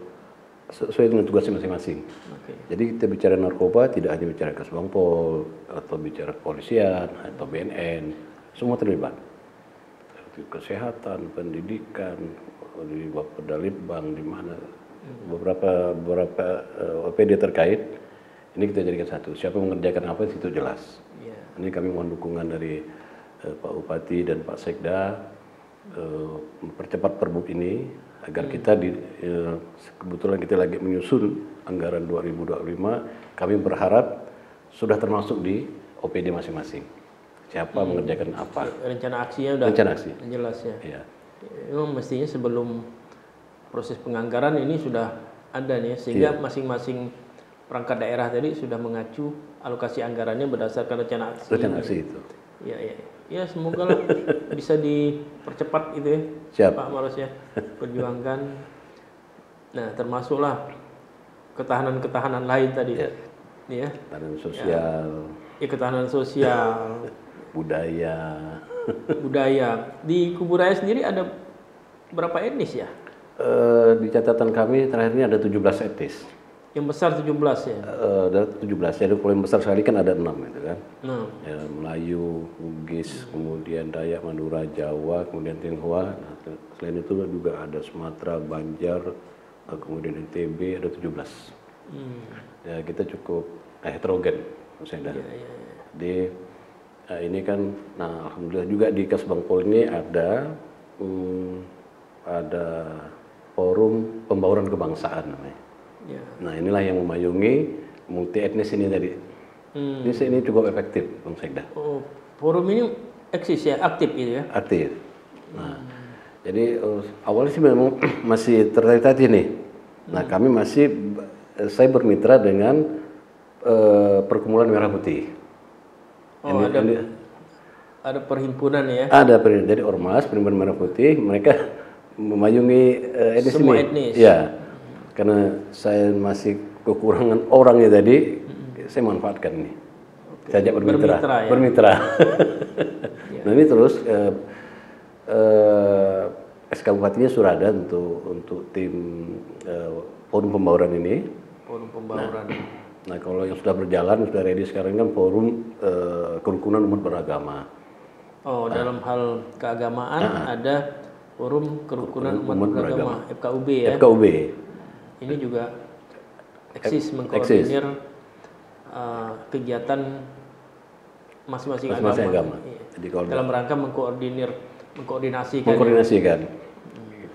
sesuai dengan tugasnya masing-masing. Oke. Jadi kita bicara narkoba tidak hanya bicara Kasbangpol atau bicara kepolisian atau BNN, semua terlibat. Kesehatan, pendidikan, di Bapedalitbang, di mana beberapa OPD terkait. Ini kita jadikan satu. Siapa mengerjakan apa itu jelas. Ya. Ini kami mohon dukungan dari Pak Bupati dan Pak Sekda mempercepat perbuk ini agar kita kebetulan kita lagi menyusun anggaran 2025, kami berharap sudah termasuk di OPD masing-masing. Siapa mengerjakan apa? Rencana aksinya udah Rencana aksi. jelas ya. Iya. Memang mestinya sebelum proses penganggaran ini sudah ada nih sehingga masing-masing perangkat daerah tadi sudah mengacu alokasi anggarannya berdasarkan rencana aksi. Rencana aksi itu. Ya, ya. Ya semoga lah bisa dipercepat itu ya. Siap. Pak Maros ya. Perjuangkan. Nah, termasuklah ketahanan-ketahanan lain tadi. Ya. Ya. Ketahanan sosial, Ya, ketahanan sosial, budaya. budaya. Di Kuburaya sendiri ada berapa etnis ya? Di catatan kami terakhir ini ada 17 etnis. Yang besar 17 ya? Ada 17, jadi kalau yang besar sekali kan ada 6 gitu kan. Nah, Ya, Melayu, Bugis, kemudian Dayak, Madura, Jawa, kemudian Tionghoa. Nah, selain itu juga ada Sumatera, Banjar, kemudian NTB ada 17. Ya kita cukup heterogen, saya ya, ya, ya. Di ini kan, nah alhamdulillah juga di Kasbangpol ini ada forum pembauran kebangsaan namanya. Ya. Nah inilah yang memayungi multi etnis ini tadi. Ini cukup efektif, Bung Sekda. Oh, forum ini eksis ya, aktif gitu ya? Aktif. Nah, jadi awalnya sih memang masih tertati nih. Nah kami saya bermitra dengan Perkumpulan Merah Putih. Oh, ada perhimpunan ya? Ada, jadi Ormas, Perhimpunan Merah Putih, mereka memayungi etnis Semua ini. etnis. Ya, karena saya masih kekurangan orangnya tadi, saya manfaatkan ini. Saya ajak bermitra. Bermitra ya? Nah ini terus SK Bupatinya sudah ada untuk tim forum pembauran ini. Forum pembauran. Nah kalau yang sudah berjalan, sudah ready sekarang kan forum kerukunan umat beragama. Oh, dalam hal keagamaan ada forum kerukunan umat beragama, FKUB ya? FKUB. Ini juga eksis mengkoordinir kegiatan masing-masing agama. Iya. Jadi kalau dalam rangka mengkoordinasikan. Mengkoordinasikan.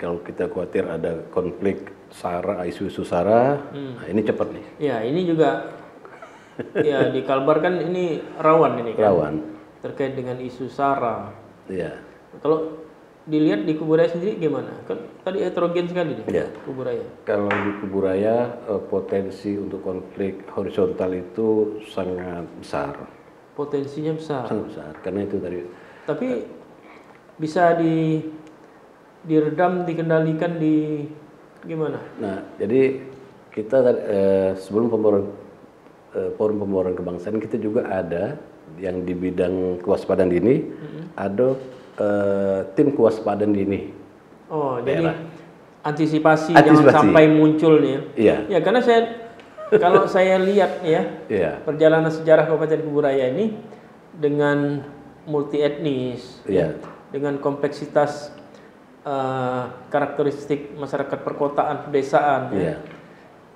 Kalau kita khawatir ada konflik SARA, isu-isu SARA, nah ini cepat nih. Ya, ini juga ya di Kalbar kan ini rawan ini kan. Rawan. Terkait dengan isu SARA. Iya. Kalau dilihat di Kuburaya sendiri gimana? Kan tadi heterogen sekali nih. Iya. Kuburaya. Kalau di Kuburaya potensi untuk konflik horizontal itu sangat besar. Potensinya besar. Sangat besar karena itu tadi. Tapi bisa diredam, dikendalikan di gimana? Nah, jadi kita sebelum forum pembauran kebangsaan kita juga ada yang di bidang kewaspadaan dini, ada tim kewaspadaan dini. Oh, daerah. jadi antisipasi jangan sampai muncul nih. Iya. Ya, karena kalau saya lihat ya, Iya. perjalanan sejarah Kabupaten Kuburaya ini dengan multi etnis, Iya. dengan kompleksitas karakteristik masyarakat perkotaan, pedesaan. Iya.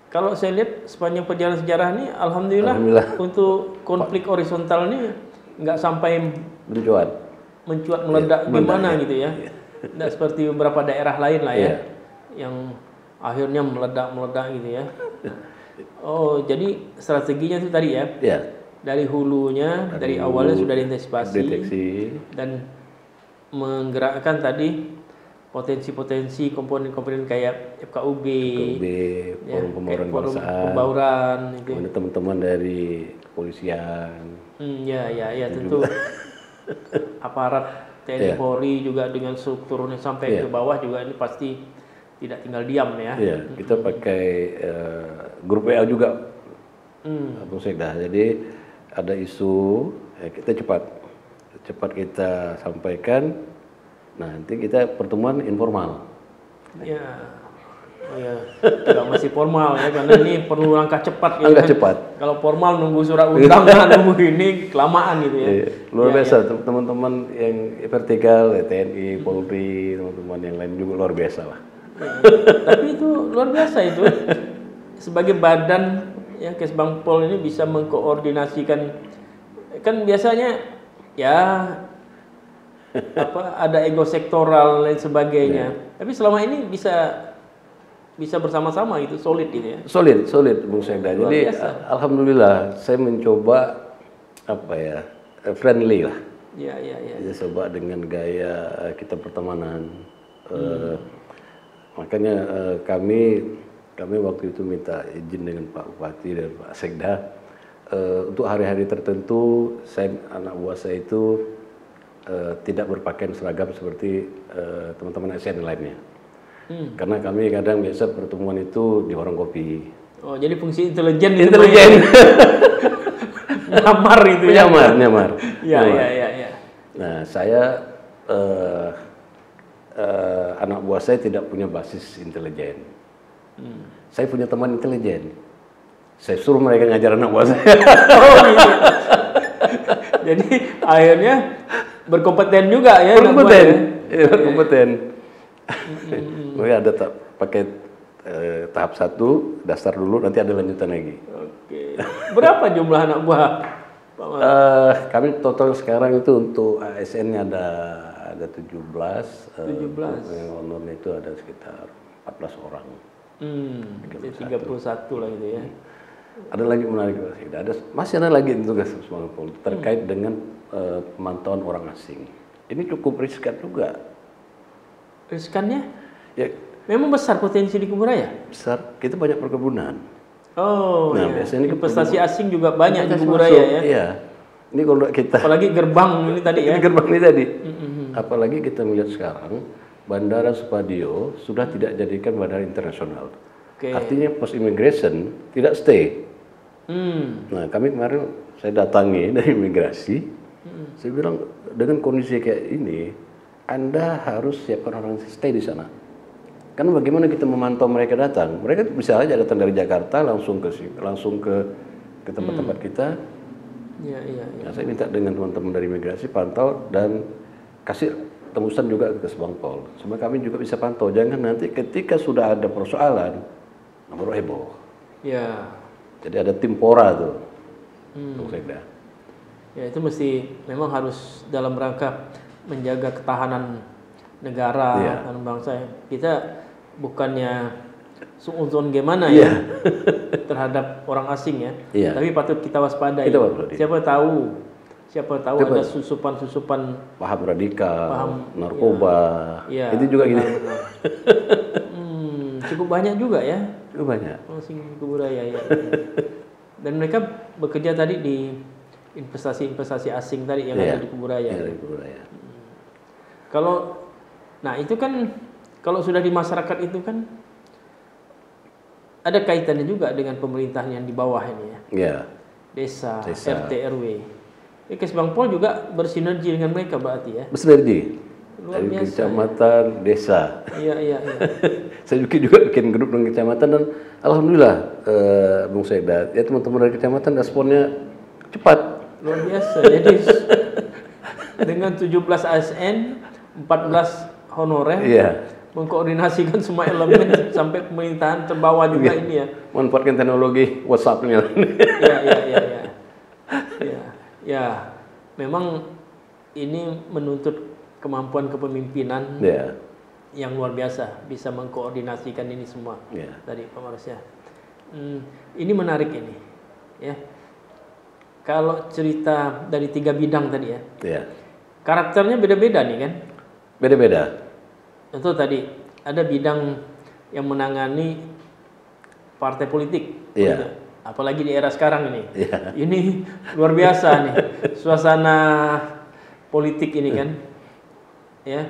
Kalau saya lihat sepanjang perjalanan sejarah ini, alhamdulillah. Untuk konflik horizontal ini nggak sampai mencuat meledak gimana gitu ya. Nggak seperti beberapa daerah lain lah ya, yang akhirnya meledak gitu ya. Oh, jadi strateginya itu tadi ya, dari hulunya, dari awalnya sudah diantisipasi deteksi dan menggerakkan tadi potensi-potensi komponen-komponen kayak FKUB, UB, ya, forum pembauran kayak forum kebangsaan, pembauran itu. kemudian teman-teman dari kepolisian. Ya tentu aparat TNI Ya. Polri juga dengan strukturnya sampai ke bawah juga ini pasti tidak tinggal diam ya. Iya, kita pakai grup WA juga, Bung Sekda. Jadi ada isu, ya kita cepat kita sampaikan. Nah, nanti kita pertemuan informal. Ya, oh ya, tidak masih formal ya karena ini perlu langkah cepat ya. Langkah kan? cepat. Kalau formal nunggu surat undangan nunggu ini kelamaan gitu ya. Iya, luar biasa teman-teman yang vertikal, ya, TNI, Polri, teman-teman yang lain juga luar biasa lah. Ya, tapi itu luar biasa itu sebagai badan ya Kesbangpol ini bisa mengkoordinasikan, kan biasanya ya ada ego sektoral dan sebagainya. Tapi selama ini bisa bersama-sama itu solid gitu ya. Solid Bung Sekda. Luar Jadi biasa. alhamdulillah saya mencoba friendly lah. Ya. Jadi coba dengan gaya kita pertemanan. Makanya kami waktu itu minta izin dengan Pak Bupati dan Pak Sekda untuk hari-hari tertentu anak buah saya itu tidak berpakaian seragam seperti teman-teman ASN lainnya. Karena kami kadang biasa pertemuan itu di warung kopi. Oh, jadi fungsi intelijen. Nyamar itu ya. Nyamar. Ya. Nah, saya anak buah saya tidak punya basis intelijen. Saya punya teman intelijen. Saya suruh mereka ngajar anak buah saya. Oh, gitu. Jadi akhirnya berkompeten juga ya. Berkompeten. Mereka ada pakai tahap 1 dasar dulu, nanti ada lanjutan lagi. Oke. Berapa jumlah anak buah, Pak Mas? Kami total sekarang itu untuk ASN-nya ada 17. 17. Yang honornya itu ada sekitar 14 orang. 31 lah gitu ya. Ada lagi menarik, masih ada lagi tugas Kesbangpol terkait dengan pemantauan orang asing. Ini cukup riskan juga. Riskannya? Ya, memang besar potensi di Kuburaya? besar. Kita banyak perkebunan. Oh, Nah, ya. biasanya Investasi asing juga banyak di Kita Kuburaya masuk, ya. Iya. Ini kalau kita Apalagi gerbang ini tadi ya. ini gerbang ini tadi. Apalagi kita melihat sekarang Bandara Supadio sudah tidak jadikan bandara internasional. Oke. Artinya post immigration tidak stay. Nah, kami kemarin saya datangi dari imigrasi. Saya bilang dengan kondisi kayak ini, Anda harus siapkan orang stay di sana. Karena bagaimana kita memantau mereka datang? Mereka bisa aja datang dari Jakarta langsung ke tempat-tempat kita. Iya. Nah, saya minta dengan teman-teman dari imigrasi pantau dan kasih tembusan juga ke Kesbangpol. Supaya kami juga bisa pantau. Jangan nanti ketika sudah ada persoalan, baru heboh. Ya. Jadi ada tim pora tuh. Bung Sekda. Ya itu memang harus dalam rangka menjaga ketahanan negara dan bangsa. Kita bukannya suudzon gimana ya terhadap orang asing ya. Tapi patut kita waspadai. Siapa tahu ada susupan-susupan paham radikal, narkoba. Itu juga gini. Cukup banyak juga ya. Cukup banyak. Asing Kuburaya ya. Dan mereka bekerja tadi di investasi asing tadi yang ada di Kuburaya. Nah itu kan kalau sudah di masyarakat itu kan ada kaitannya juga dengan pemerintahan yang di bawah ini ya. Iya. Desa, RT, RW. Kesbangpol juga bersinergi dengan mereka berarti ya. Bersinergi. Luar dari biasa. kecamatan, desa. Iya. Saya juga bikin grup dengan kecamatan dan alhamdulillah Bung Sekda, ya teman-teman dari kecamatan responnya cepat. Luar biasa. Jadi dengan 17 ASN, 14 honorer, mengkoordinasikan semua elemen sampai pemerintahan terbawah juga ini ya. Manfaatkan teknologi WhatsApp-nya. Ya, memang ini menuntut kemampuan kepemimpinan yang luar biasa, bisa mengkoordinasikan ini semua tadi Pak Maros ya. Ini menarik ini, ya. kalau cerita dari 3 bidang tadi ya, Ya, karakternya beda-beda nih kan. beda-beda. Tentu tadi ada bidang yang menangani partai politik, Iya. gitu. Apalagi di era sekarang ini. Iya. Ini luar biasa nih suasana politik ini kan, ya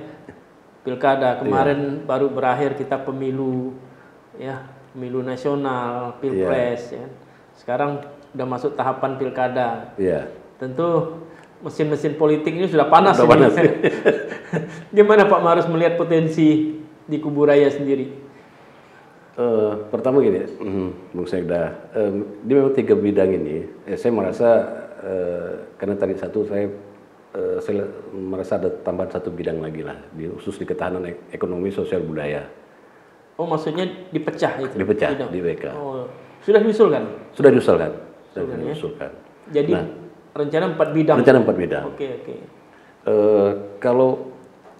pilkada kemarin baru berakhir kita pemilu, ya pemilu nasional, pilpres, ya. Sekarang udah masuk tahapan pilkada. Iya. Tentu mesin-mesin politik ini sudah panas. Sudah ini. panas. Gimana Pak Marus melihat potensi di kubu Raya sendiri? Pertama gini, Bung Sekda, di memang 3 bidang ini, saya merasa karena tadi satu saya merasa ada tambahan 1 bidang lagi lah, khusus di ketahanan ekonomi, sosial, budaya. Oh, maksudnya dipecah itu? Dipecah Bidang. di WK. Oh, sudah diusulkan? Sudah diusulkan. Sudah Sudah, ya? diusulkan. Jadi Nah, rencana 4 bidang? rencana 4 bidang. Oke, oke. Kalau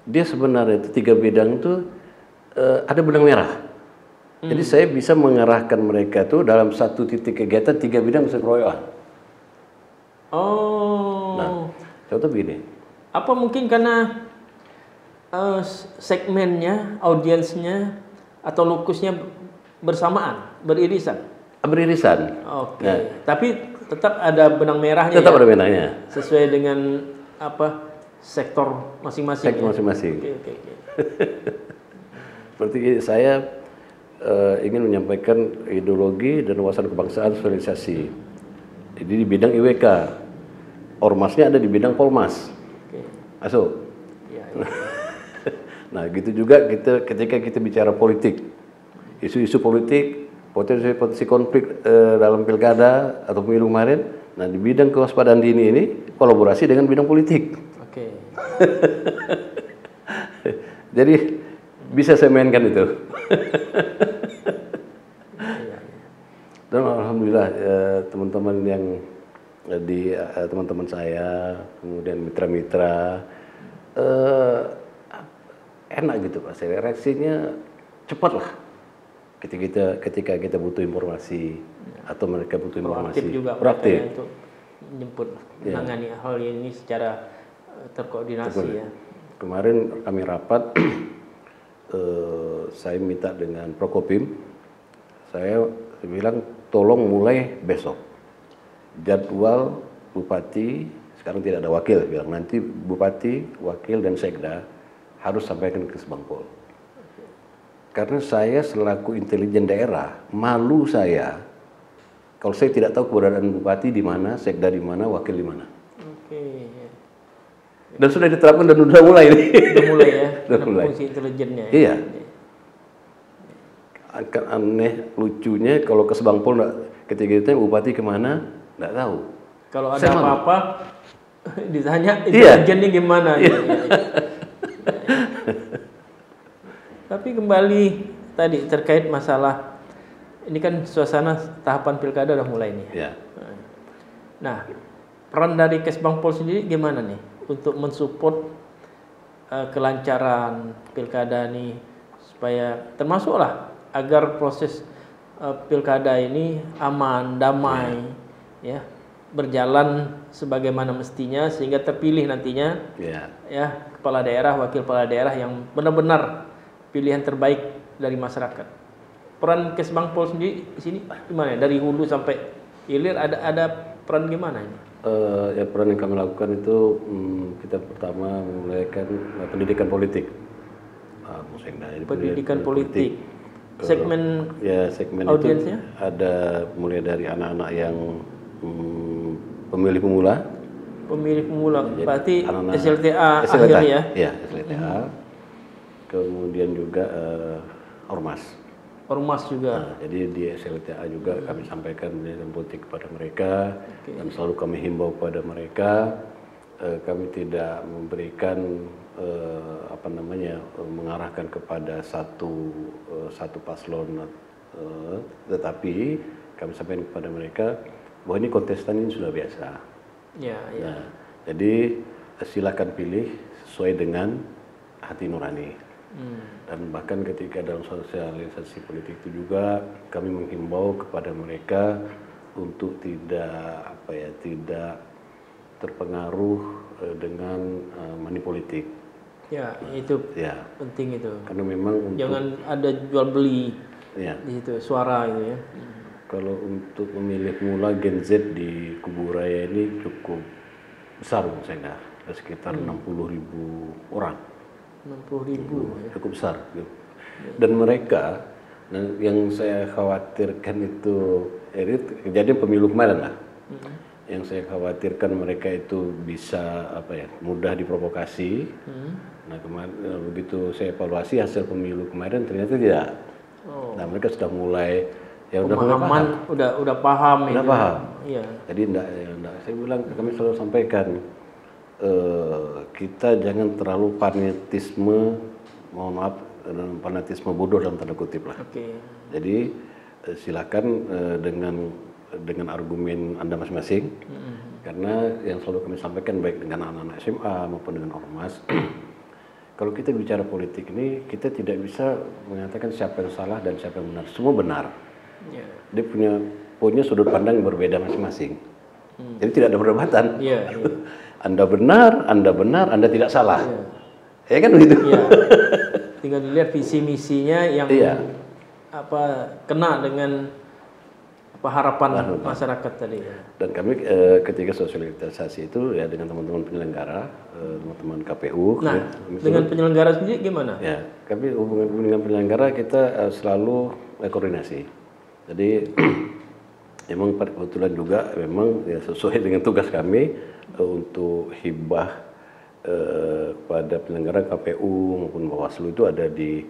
dia sebenarnya itu 3 bidang itu ada benang merah. Jadi saya bisa mengarahkan mereka tuh dalam satu titik kegiatan 3 bidang sekeroyokan. Oh. Nah, contoh begini. Apa mungkin karena segmennya, audiensnya, atau lokusnya bersamaan, beririsan? Beririsan. Oke. Nah. Tapi tetap ada benang merahnya. Tetap ya? ada benangnya. Sesuai dengan apa sektor masing-masing. Sektor masing-masing. Oke, oke, oke. Seperti ini, saya ingin menyampaikan ideologi dan wawasan kebangsaan sosialisasi. Jadi di bidang IWK, ormasnya ada di bidang Polmas. Oke. Masuk. Ya, ya. Nah, gitu juga kita ketika kita bicara politik, isu-isu politik, potensi konflik dalam pilkada atau pemilu kemarin. Nah, di bidang kewaspadaan dini ini kolaborasi dengan bidang politik. Oke. Jadi bisa saya mainkan itu. Dan alhamdulillah teman-teman yang teman-teman saya, kemudian mitra-mitra enak gitu Pak. Saya reaksinya cepat lah. Ketika kita butuh informasi atau mereka butuh informasi. Proaktif juga Proaktif. mereka untuk menjemput menangani hal ini secara terkoordinasi ya. Kemarin kami rapat, saya minta dengan Prokopim, saya bilang tolong mulai besok jadwal Bupati, sekarang tidak ada wakil, bilang nanti Bupati, wakil dan Sekda harus sampaikan ke Kesbangpol. Karena saya selaku intelijen daerah, malu saya kalau saya tidak tahu keberadaan Bupati di mana, Sekda di mana, wakil di mana. Oke. Ya. Dan sudah diterapkan dan sudah mulai nih. Udah mulai ya. Udah mulai. Fungsi intelijennya. Iya. Akan aneh, lucunya kalau ke Kesbangpol ketika itu Bupati kemana, nggak tahu. Kalau ada Saya malu. apa-apa ditanya Iya. intelijennya gimana. Iya. Ya. Tapi kembali tadi terkait masalah ini kan suasana tahapan pilkada udah mulai nih. Ya. Nah, peran dari Kesbangpol sendiri gimana nih untuk mensupport kelancaran pilkada nih supaya termasuklah agar proses pilkada ini aman, damai, ya berjalan sebagaimana mestinya sehingga terpilih nantinya ya kepala daerah, wakil kepala daerah yang benar-benar pilihan terbaik dari masyarakat. Peran Kesbangpol sendiri di sini gimana? Dari hulu sampai hilir ada peran gimana ini? Ya peran yang kami lakukan itu kita pertama memulaikan pendidikan politik. Pendidikan politik. Segmen segmen audiensnya? Itu ada mulai dari anak-anak yang pemilih pemula. Pemilih pemula, berarti anak-anak SLTA akhir ya? Iya, SLTA. Kemudian juga ormas. Ormas juga. Nah, jadi di SLTA juga kami sampaikan pendidikan politik kepada mereka dan selalu kami himbau kepada mereka. Kami tidak memberikan mengarahkan kepada satu paslon, tetapi kami sampaikan kepada mereka bahwa ini kontestan ini sudah biasa. Ya, ya. Nah, jadi silakan pilih sesuai dengan hati nurani. Dan bahkan ketika dalam sosialisasi politik itu juga kami menghimbau kepada mereka untuk tidak tidak terpengaruh dengan money politik. Ya, itu Ya, penting itu. karena memang untuk Jangan ada jual beli ya, di situ, suara itu ya. kalau untuk memilih mula Gen Z di Kubu Raya ini cukup besar, Bung Senda. Ada sekitar 60.000 orang. 60.000 ya. Cukup besar. Dan mereka, yang saya khawatirkan itu, ini kejadian pemilu kemarin lah. Yang saya khawatirkan mereka itu bisa mudah diprovokasi. Nah kemarin begitu saya evaluasi hasil pemilu kemarin ternyata tidak. Oh. Nah mereka sudah mulai udah Pemahaman udah paham udah ini. paham. Iya. Jadi enggak, saya bilang kami selalu sampaikan kita jangan terlalu fanatisme, mohon maaf, fanatisme bodoh dalam tanda kutip lah. Oke. Jadi silakan dengan argumen Anda masing-masing, karena yang selalu kami sampaikan baik dengan anak-anak SMA maupun dengan ormas, kalau kita bicara politik ini kita tidak bisa mengatakan siapa yang salah dan siapa yang benar. Semua benar. Ya. Dia punya sudut pandang yang berbeda masing-masing. Jadi tidak ada perdebatan. Iya, iya. Anda benar, Anda tidak salah. Ya kan begitu? Iya. Tinggal dilihat visi misinya yang kena dengan harapan masyarakat tadi ya. Dan kami ketika sosialisasi itu ya dengan teman-teman penyelenggara, teman-teman KPU. Nah, dengan penyelenggara sendiri gimana? Ya, kami hubungan dengan penyelenggara kita selalu koordinasi. Jadi memang kebetulan juga memang ya sesuai dengan tugas kami untuk hibah pada penyelenggara KPU maupun Bawaslu itu ada di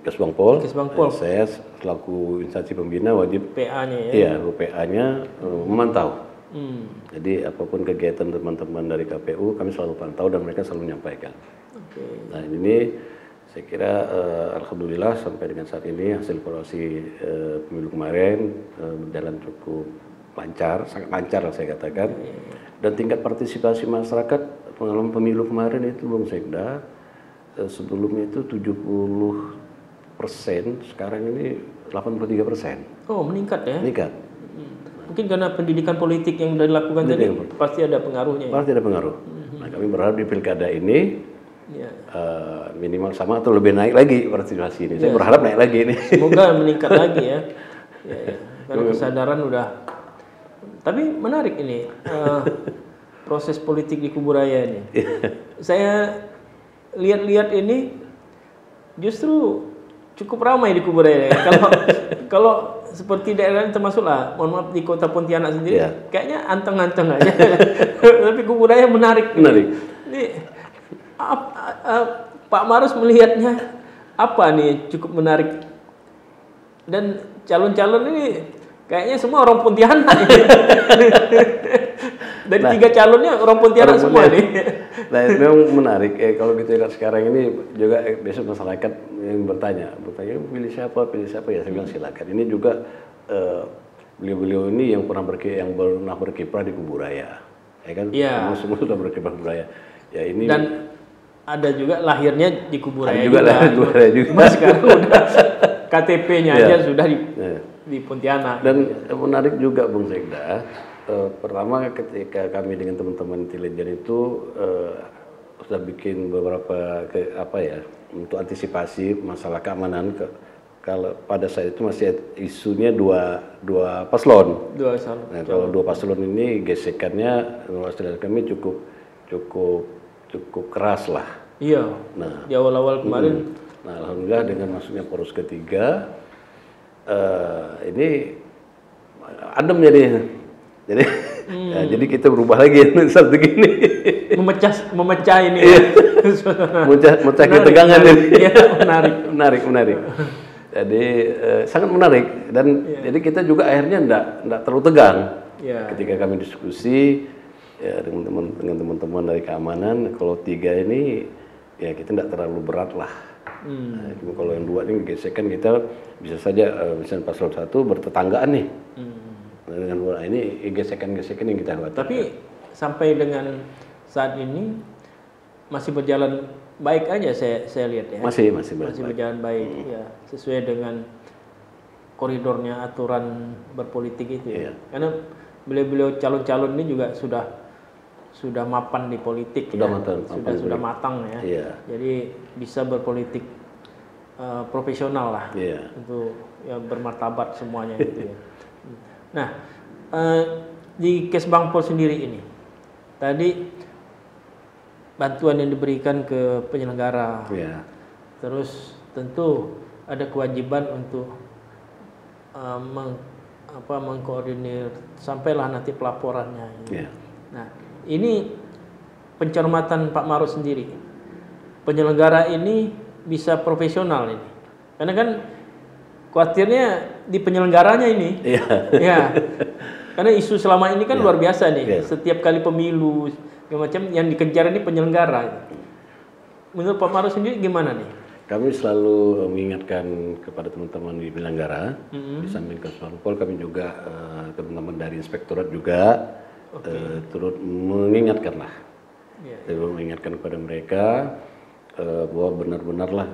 Kesbangpol. Saya selaku instansi pembina wajib PA-nya ya. Iya, PA-nya memantau. Jadi apapun kegiatan teman-teman dari KPU kami selalu pantau dan mereka selalu menyampaikan. Okay. Nah ini saya kira alhamdulillah sampai dengan saat ini hasil evaluasi pemilu kemarin berjalan cukup lancar, sangat lancar lah saya katakan. Dan tingkat partisipasi masyarakat pengalaman pemilu kemarin itu Bung Sekda sebelumnya itu 70%, sekarang ini 83%. Oh meningkat ya? Meningkat. Mungkin karena pendidikan politik yang sudah dilakukan tadi pasti ada pengaruhnya. Pasti ada pengaruh. Nah kami berharap di pilkada ini minimal sama atau lebih naik lagi partisipasi ini. Saya berharap naik lagi ini. Semoga meningkat lagi ya. Karena kesadaran udah. Tapi menarik ini proses politik di Kubu Raya ini. Saya lihat-lihat ini justru cukup ramai di Kubu Raya. Kalau seperti daerah ini termasuklah, mohon maaf di Kota Pontianak sendiri, kayaknya anteng-anteng aja. Tapi Kubu Raya menarik. Menarik. Ini Pak Marus melihatnya apa nih cukup menarik, dan calon-calon ini kayaknya semua orang Pontianak. Dari 3 calonnya orang Pontianak semua nih. Nah memang menarik. Kalau kita lihat sekarang ini juga besok masyarakat yang bertanya pilih siapa ya, saya bilang silakan. Ini juga beliau-beliau ini yang pernah berkiprah di Kubu Raya, ya kan? Semua sudah berkiprah di Kubu Raya. Ya ini. Dan ada juga lahirnya di Kubu Raya juga. Cuma sekarang udah KTP-nya aja sudah di Pontianak. Dan menarik juga Bung Sekda, pertama ketika kami dengan teman-teman intelijen itu sudah bikin beberapa untuk antisipasi masalah keamanan. Kalau pada saat itu masih isunya dua paslon. Nah kalau 2 paslon ini gesekannya menurut kami cukup keras lah. Iya. Nah, di awal-awal kemarin. Nah, alhamdulillah dengan masuknya poros ketiga, ini adem jadi jadi kita berubah lagi satu gini. Memecah ini. Memecah ketegangan ini. Iya, menarik. Jadi sangat menarik dan jadi kita juga akhirnya enggak terlalu tegang. Ketika kami diskusi dengan teman-teman dari keamanan, kalau 3 ini ya kita tidak terlalu berat lah. Nah, kalau yang 2 ini gesekan kita bisa saja misalnya paslon 1 bertetanggaan nih. Nah, dengan 2 ini gesekan-gesekan yang kita khawatirkan. Tapi sampai dengan saat ini masih berjalan baik aja saya lihat ya. Masih berjalan baik ya, sesuai dengan koridornya aturan berpolitik itu ya. Iya. Karena beliau-beliau calon-calon ini juga sudah mapan di politik Sudah ya. matang, Sudah matang ya. Iya. Jadi bisa berpolitik profesional lah. Iya. Untuk ya bermartabat semuanya gitu ya. Nah, di Kesbangpol sendiri ini tadi bantuan yang diberikan ke penyelenggara. Iya. Terus tentu ada kewajiban untuk mengkoordinir sampailah nanti pelaporannya. Iya. Nah, ini pencermatan Pak Marus sendiri. Penyelenggara ini bisa profesional ini. Karena kan khawatirnya di penyelenggaranya ini. Iya. Ya. Karena isu selama ini kan luar biasa nih. Iya. Setiap kali pemilu segala macam yang dikejar ini penyelenggara. Menurut Pak Marus sendiri gimana nih? Kami selalu mengingatkan kepada teman-teman di penyelenggara, di samping Kesbangpol kami juga teman-teman dari inspektorat juga turut mengingatkanlah, mengingatkan kepada mereka bahwa benar-benarlah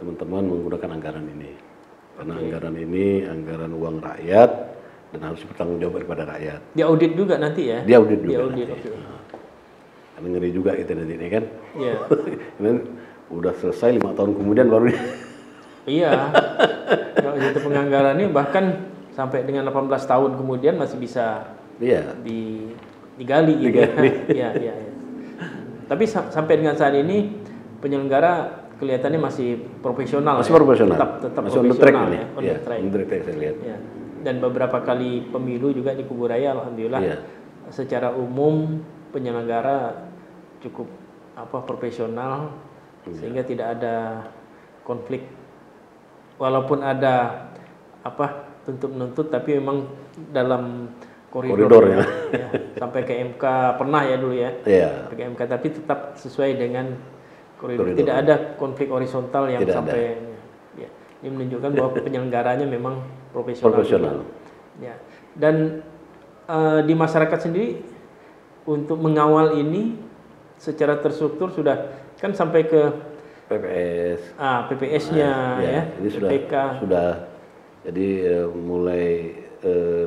teman-teman menggunakan anggaran ini, karena anggaran ini anggaran uang rakyat dan harus bertanggung jawab kepada rakyat. Diaudit juga nanti ya? Diaudit juga. Diaudit, Nanti. Karena ngeri juga kita nanti ini kan. Iya. Ini udah selesai 5 tahun kemudian baru. Iya. Kalau itu penganggaran ini bahkan sampai dengan 18 tahun kemudian masih bisa digali gitu. Iya. Tapi sampai dengan saat ini penyelenggara kelihatannya masih profesional. Masih profesional. Tetap masih on the profesional track ini. ya. On the track saya lihat. Ya. Dan beberapa kali pemilu juga di Kuburaya alhamdulillah secara umum penyelenggara cukup profesional sehingga tidak ada konflik, walaupun ada tuntut-menuntut tapi memang dalam koridor ya. Sampai ke MK pernah ya dulu ya. Sampai ke MK tapi tetap sesuai dengan koridor. Tidak ada konflik horizontal yang tidak sampai ya. Ini menunjukkan bahwa penyelenggaranya memang profesional. Ya. Dan di masyarakat sendiri untuk mengawal ini secara terstruktur sudah kan sampai ke PPS. PPS-nya ya. Ini sudah jadi mulai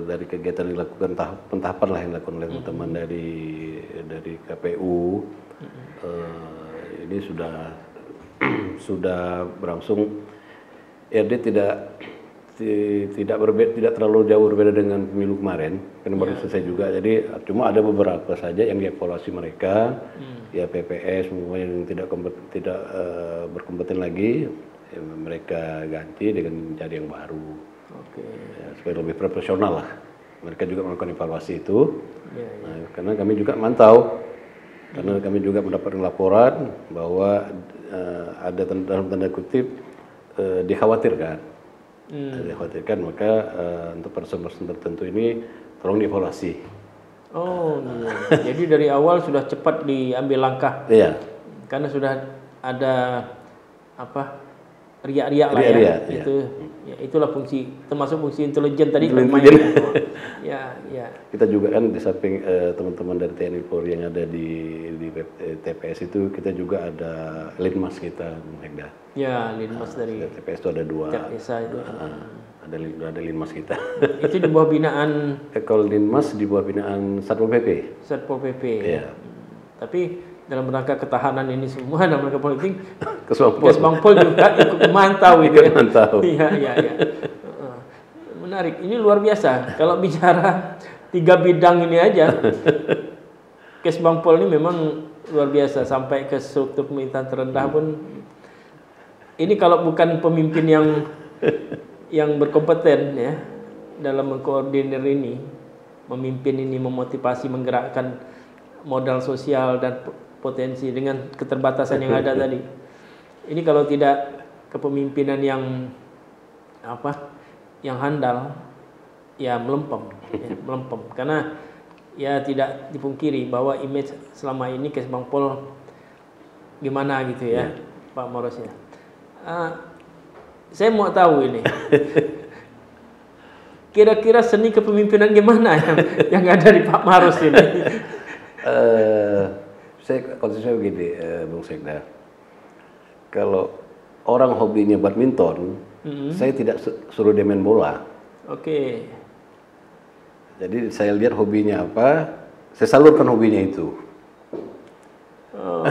dari kegiatan yang dilakukan pentahapan lah yang dilakukan oleh teman-teman dari KPU. Ini sudah berlangsung. Ya, dia tidak terlalu jauh berbeda dengan pemilu kemarin, karena baru selesai juga. Jadi cuma ada beberapa saja yang dievaluasi mereka, ya PPS yang tidak berkompeten lagi, ya, mereka ganti dengan jadi yang baru. Ya, supaya lebih profesional lah. Mereka juga melakukan evaluasi itu. Nah, karena kami juga mantau, karena kami juga mendapatkan laporan bahwa ada dalam tanda kutip dikhawatirkan. Dikhawatirkan, maka untuk person-person tertentu ini tolong dievaluasi. Oh, iya. Jadi dari awal sudah cepat diambil langkah. Iya. Karena sudah ada riak-riak lah ya. Itu ya, itulah fungsi, termasuk fungsi intelijen tadi bermain. Ya. Kita juga kan di samping teman-teman dari TNI Polri yang ada di TPS itu, kita juga ada Linmas kita, Bung Hegda. Ya, Linmas dari TPS itu ada 2. Tiap desa itu. Ada Linmas kita. Itu di bawah binaan. Kalau Linmas di bawah binaan Satpol PP. Satpol PP. Iya. Tapi dalam rangka ketahanan ini semua, dalam rangka politik, Kesbangpol juga ikut memantau itu. Iya. Menarik. Ini luar biasa. Kalau bicara 3 bidang ini aja, Kesbangpol ini memang luar biasa. Sampai ke struktur pemerintahan terendah pun, ini kalau bukan pemimpin yang berkompeten ya dalam mengkoordinir ini, memimpin ini, memotivasi, menggerakkan modal sosial dan potensi dengan keterbatasan yang ada tadi. Ini kalau tidak kepemimpinan yang handal, ya melempem. Karena ya tidak dipungkiri bahwa image selama ini Kesbangpol gimana gitu ya, Pak Marus ya. Saya mau tahu ini. Kira-kira seni kepemimpinan gimana yang ada di Pak Marus ini? Konsepnya begini, Bung Sekda. Kalau orang hobinya badminton, saya tidak suruh dia main bola. Oke. Jadi saya lihat hobinya apa, saya salurkan hobinya itu. Oh,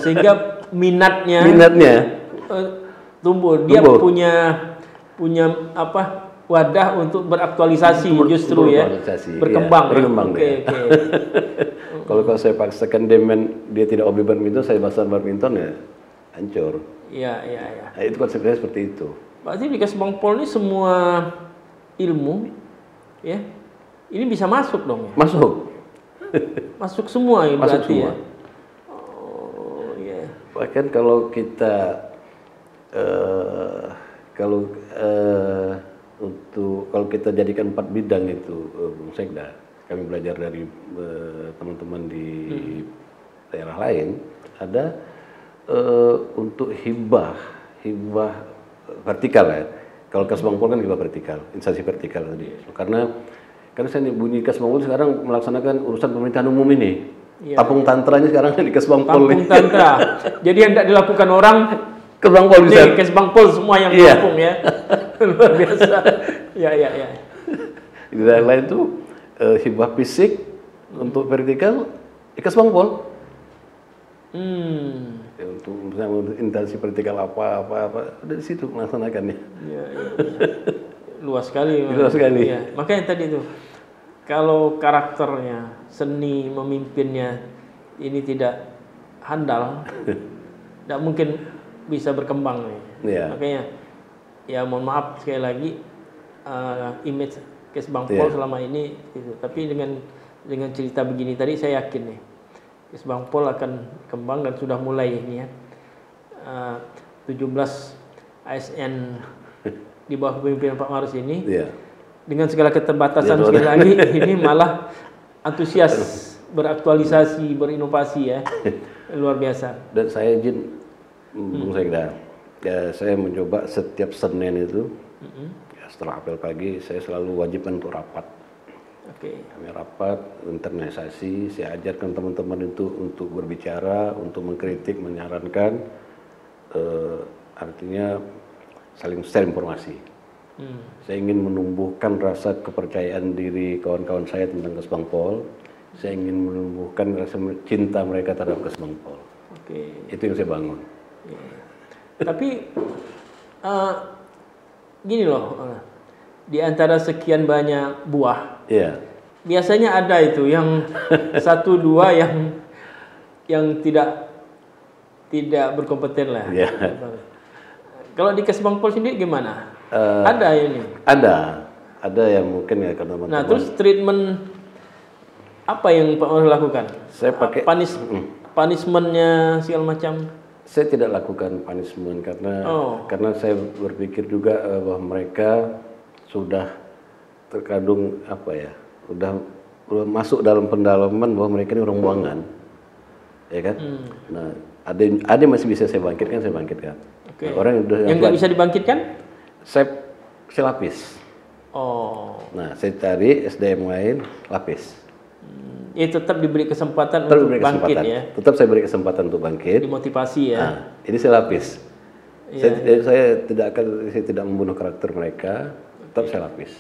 sehingga minatnya eh, tumbuh. Dia Tumbuh. punya apa? Wadah untuk beraktualisasi justru ya. Berorganisasi, Berkembang. iya, berkembang Oke, dia. oke. Kalau saya paksakan dia tidak hobi badminton, saya pasang badminton ya hancur. Iya. Nah, itu konsepnya seperti itu. Berarti di Kesbangpol ini semua ilmu ya. Ini bisa masuk dong ya. Masuk. Masuk semua ya Masuk berarti semua. ya. Oh, iya. Bahkan kalau kita kalau kita jadikan 4 bidang itu, Bung Sekda, kami belajar dari teman-teman di daerah lain, ada untuk hibah vertikal ya. Kalau Kesbangpol kan hibah vertikal, instansi vertikal tadi. Karena saya bunyi Kesbangpol sekarang melaksanakan urusan pemerintahan umum ini. Iya, Kampung tantranya sekarang di Kesbangpol. Kampung Tantra. Jadi yang tidak dilakukan orang Kesbangpol bisa. nih, Kesbangpol semua yang Iya. kampung ya. Luar biasa. Ya. Di daerah lain tuh hibah fisik untuk vertikal di Kesbangpol. Ya, untuk misalnya instansi vertikal apa udah di situ melaksanakannya. Iya. Luas sekali. Luas sekali. Ya. Makanya tadi itu kalau karakternya, seni memimpinnya ini tidak handal, tidak mungkin bisa berkembang nih. Iya. Makanya ya mohon maaf sekali lagi image Kesbangpol Iya. selama ini gitu. Tapi dengan cerita begini tadi saya yakin nih Kesbangpol akan kembang dan sudah mulai ini ya. 17 ASN di bawah kepemimpinan Pak Marus ini Iya. dengan segala keterbatasan Ya, sekali lagi ini malah antusias beraktualisasi, berinovasi ya. Luar biasa. Dan saya izin Bung Sekda, ya, saya mencoba setiap Senin itu ya, setelah apel pagi saya selalu wajibkan untuk rapat. Oke. Kami rapat internalisasi, saya ajarkan teman-teman itu untuk berbicara, untuk mengkritik, menyarankan, artinya saling share informasi. Saya ingin menumbuhkan rasa kepercayaan diri kawan-kawan saya tentang Kesbangpol. Saya ingin menumbuhkan rasa cinta mereka terhadap Kesbangpol. Oke. Itu yang saya bangun. Ya. Tapi gini loh, di antara sekian banyak buah, Iya. biasanya ada itu yang satu dua yang tidak berkompeten lah. Iya. Kalau di Kesbangpol sendiri gimana? Ada ini. Ada yang mungkin ya karena teman-teman. Nah, terus treatment apa yang Pak Marus lakukan? Saya pakai Punishmentnya segala macam. Saya tidak lakukan punishment karena saya berpikir juga bahwa mereka sudah terkandung udah masuk dalam pendalaman bahwa mereka ini orang buangan, ya kan? Nah, ada yang masih bisa saya bangkitkan. Oke. Nah, orang yang nggak bisa dibangkitkan? saya lapis. Oh, Nah, saya cari SDM lain lapis. ya tetap diberi kesempatan Tetap untuk diberi bangkit kesempatan. ya, Tetap saya beri kesempatan untuk bangkit. dimotivasi ya. Nah, ini saya lapis. Iya. Saya tidak membunuh karakter mereka, tetap saya lapis.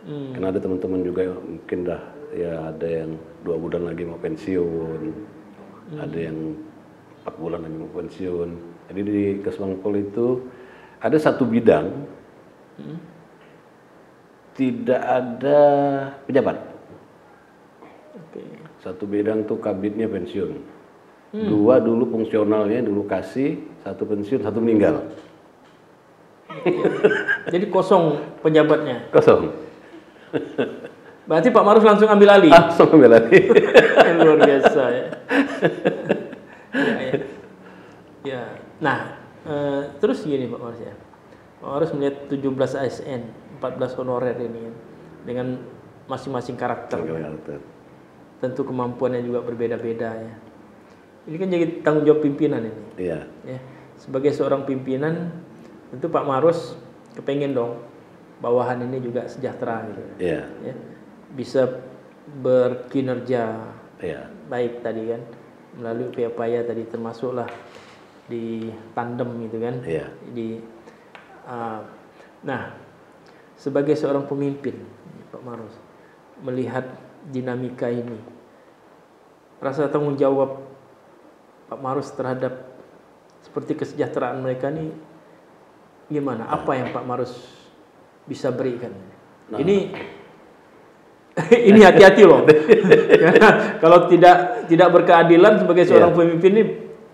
Karena ada teman-teman juga yang mungkin ada yang 2 bulan lagi mau pensiun, ada yang 4 bulan lagi mau pensiun. Jadi di Kesbangpol itu ada satu bidang tidak ada pejabat. Oke. Satu bidang tuh kabitnya pensiun. 2 dulu fungsionalnya dulu kasih, 1 pensiun, 1 meninggal. Jadi kosong pejabatnya. Kosong. Berarti Pak Marus langsung ambil alih. Langsung ambil alih. Luar biasa ya. Ya. Nah, terus gini Pak Marus ya. Pak Marus melihat 17 ASN, 14 honorer ini dengan masing-masing karakter. Tentu kemampuannya juga berbeda-beda ya. Ini kan jadi tanggung jawab pimpinan ini. Iya. Ya. Sebagai seorang pimpinan, tentu Pak Marus kepengen dong bawahan ini juga sejahtera gitu. Iya. Ya. Bisa berkinerja Iya. baik tadi kan melalui upaya tadi termasuklah di tandem gitu kan. Iya. Nah, sebagai seorang pemimpin, Pak Maros, melihat dinamika ini, rasa tanggung jawab Pak Maros terhadap seperti kesejahteraan mereka ini gimana? Apa yang Pak Maros bisa berikan? Nah. Ini hati-hati loh. Karena kalau tidak berkeadilan sebagai seorang pemimpin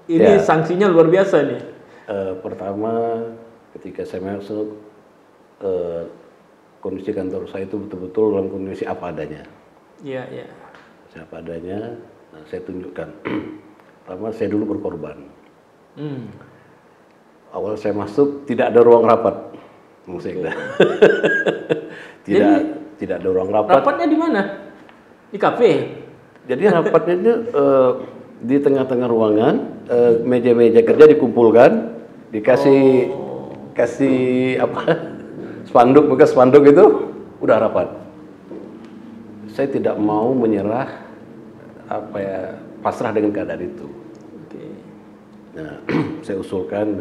ini sanksinya luar biasa nih. Pertama, ketika saya masuk, kondisi kantor saya itu betul-betul dalam kondisi apa adanya. Iya, iya. Saya apa adanya, nah, saya tunjukkan. Pertama, saya dulu berkorban. Awal saya masuk tidak ada ruang rapat, tidak ada ruang rapat. Rapatnya di mana? Di kafe. Jadi rapatnya itu di tengah-tengah ruangan, meja-meja kerja dikumpulkan, dikasih spanduk, bekas spanduk itu udah rapat. Saya tidak mau menyerah, pasrah dengan keadaan itu. Nah, saya usulkan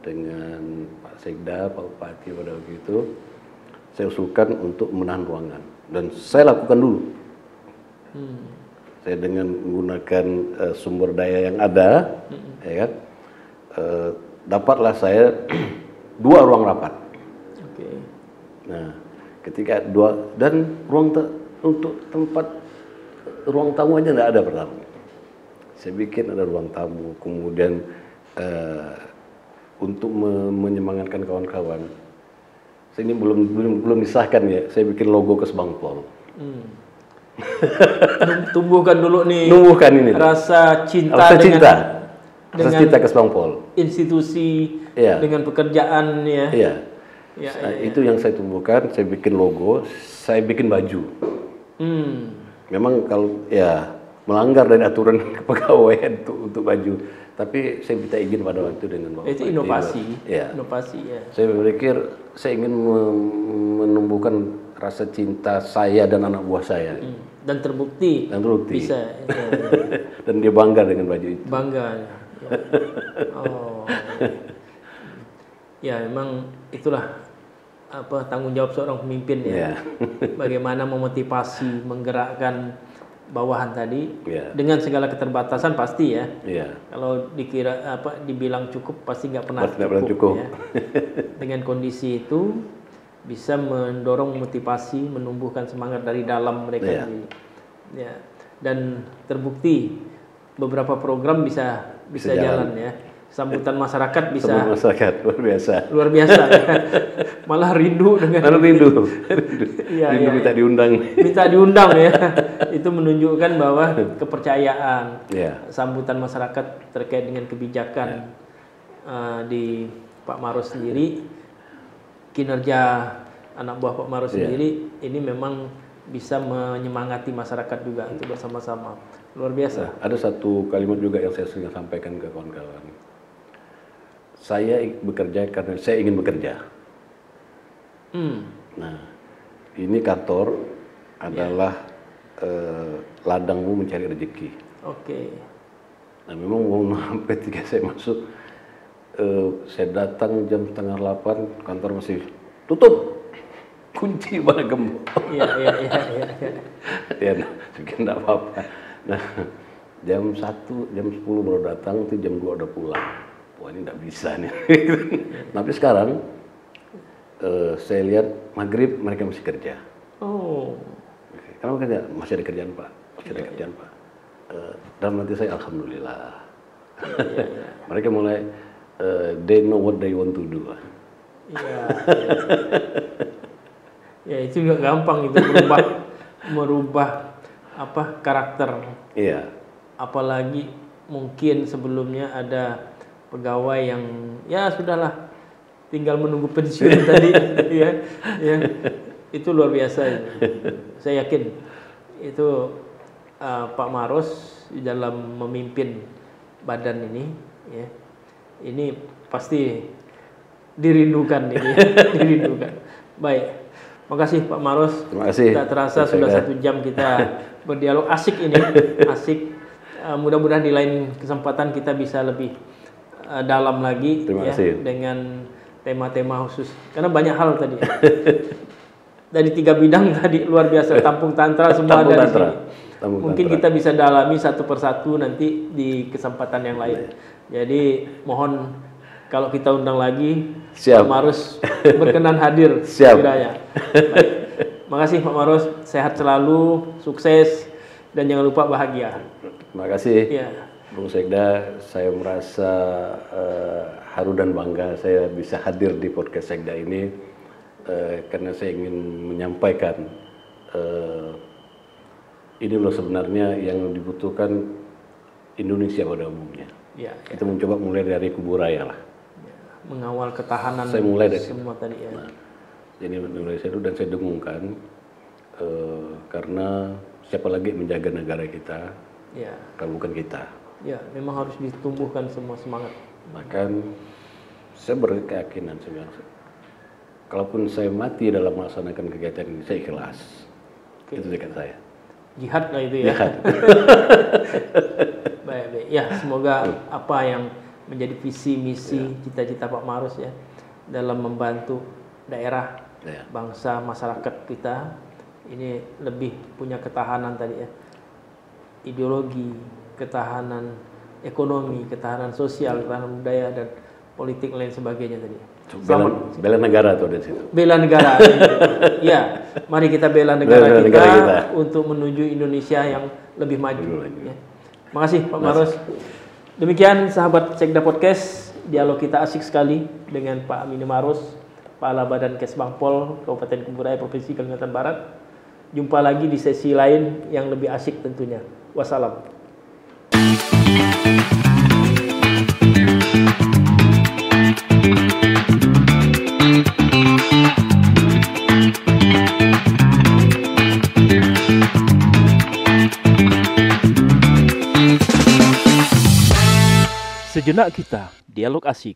dengan Pak Sekda, Pak Bupati pada waktu itu, saya usulkan untuk menahan ruangan dan saya lakukan dulu. Saya dengan menggunakan sumber daya yang ada, ya kan, dapatlah saya 2 ruang rapat. Nah, ketika 2 dan untuk tempat ruang tamu aja nggak ada pertama. Saya bikin ada ruang tamu, kemudian untuk menyemangatkan kawan-kawan. Saya ini belum disahkan ya. Saya bikin logo Kesbangpol. Tumbuhkan dulu nih. Numbuhkan ini. Rasa cinta Kesbangpol. Institusi dengan pekerjaan ya. Iya. Itu yang saya tumbuhkan. Saya bikin logo. Saya bikin baju. Memang kalau melanggar dari aturan kepegawaian untuk baju, tapi saya minta izin pada waktu dengan Bapak. Itu inovasi. Inovasi ya. Saya berpikir saya ingin menumbuhkan rasa cinta saya dan anak buah saya. Dan terbukti. Bisa. Dan dia bangga dengan baju itu. Bangga. Ya. Oh. Ya, memang itulah tanggung jawab seorang pemimpin ya. Bagaimana memotivasi, menggerakkan bawahan tadi dengan segala keterbatasan pasti ya. Kalau dibilang cukup pasti nggak pernah cukup. Ya. Dengan kondisi itu bisa mendorong motivasi, menumbuhkan semangat dari dalam mereka sendiri. Ya. Dan terbukti beberapa program bisa jalan ya. Sambutan masyarakat bisa. Sambutan masyarakat luar biasa. Malah rindu dengan. Rindu minta diundang. Minta diundang ya. Itu menunjukkan bahwa kepercayaan sambutan masyarakat terkait dengan kebijakan di Pak Maros sendiri, kinerja anak buah Pak Maros sendiri ini memang bisa menyemangati masyarakat juga untuk bersama-sama. Luar biasa. Ada satu kalimat juga yang saya sering sampaikan ke kawan-kawan. Saya bekerja karena saya ingin bekerja. Nah, ini kantor adalah ladangmu mencari rezeki. Nah, memang sampai ketika saya masuk, saya datang jam 7:30, kantor masih tutup, kunci banget gembok. Ya, bikin enggak apa-apa. Nah, jam 1, jam 10 baru datang, itu jam 2 udah pulang. Wah, ini enggak bisa nih. Tapi sekarang saya lihat maghrib mereka masih kerja. Karena kerja masih ada kerjaan Pak, Pak. Dan nanti saya alhamdulillah. Mereka mulai they know what they want to do. Ya itu nggak gampang itu merubah karakter. Apalagi mungkin sebelumnya ada pegawai yang ya sudahlah tinggal menunggu pensiun tadi ya. Itu luar biasa itu. Saya yakin itu Pak Maros di dalam memimpin badan ini ya. Ini pasti dirindukan ini ya. Dirindukan. Baik. Makasih Pak Maros. Terima kasih. Tidak terasa sudah 1 jam kita berdialog asik ini. Asik. Mudah-mudahan di lain kesempatan kita bisa lebih dalam lagi Terima kasih. dengan tema-tema khusus. Karena banyak hal tadi. Dari 3 bidang tadi luar biasa, tampung tantra semua Tampung ada di tantra. sini. Tampung Mungkin tantra. kita bisa dalami satu persatu nanti di kesempatan yang lain. Jadi mohon kalau kita undang lagi, Siap. Pak Marus berkenan hadir. Siap. Kiranya. Baik. Makasih Pak Marus, sehat selalu, sukses, dan jangan lupa bahagia. Terima kasih. Ya. Bung Sekda, saya merasa haru dan bangga saya bisa hadir di podcast Sekda ini karena saya ingin menyampaikan ini loh sebenarnya yang dibutuhkan Indonesia pada umumnya. Ya, Kita mencoba mulai dari kubu raya lah. mengawal ketahanan Saya mulai dari semua tadi ya. Nah, jadi Indonesia itu dan saya dengungkan karena siapa lagi menjaga negara kita Ya, kalau bukan kita. ya, memang harus ditumbuhkan semua semangat. Bahkan saya berkeyakinan sebenarnya, kalaupun saya mati dalam melaksanakan kegiatan ini, saya ikhlas. Itu dekat saya. Jihad lah itu ya. Jihad. Baik, baik. Ya, semoga apa yang menjadi visi misi cita-cita Pak Marus ya dalam membantu daerah, Ya. bangsa, masyarakat kita ini lebih punya ketahanan tadi ya. Ideologi, ketahanan ekonomi, ketahanan sosial, ketahanan budaya dan politik lain sebagainya tadi. Bela negara tuh dari situ. Bela negara. Ya, mari kita bela negara, Bela kita, negara kita untuk menuju Indonesia yang lebih maju. Maju. Ya. Makasih Pak Marus. Demikian sahabat Sekda Podcast, dialog kita asik sekali dengan Pak Amini Marus, Kepala Badan Kesbangpol Kabupaten Kuburaya Provinsi Kalimantan Barat. Jumpa lagi di sesi lain yang lebih asik tentunya. Wassalam. Sejenak kita dialog asik.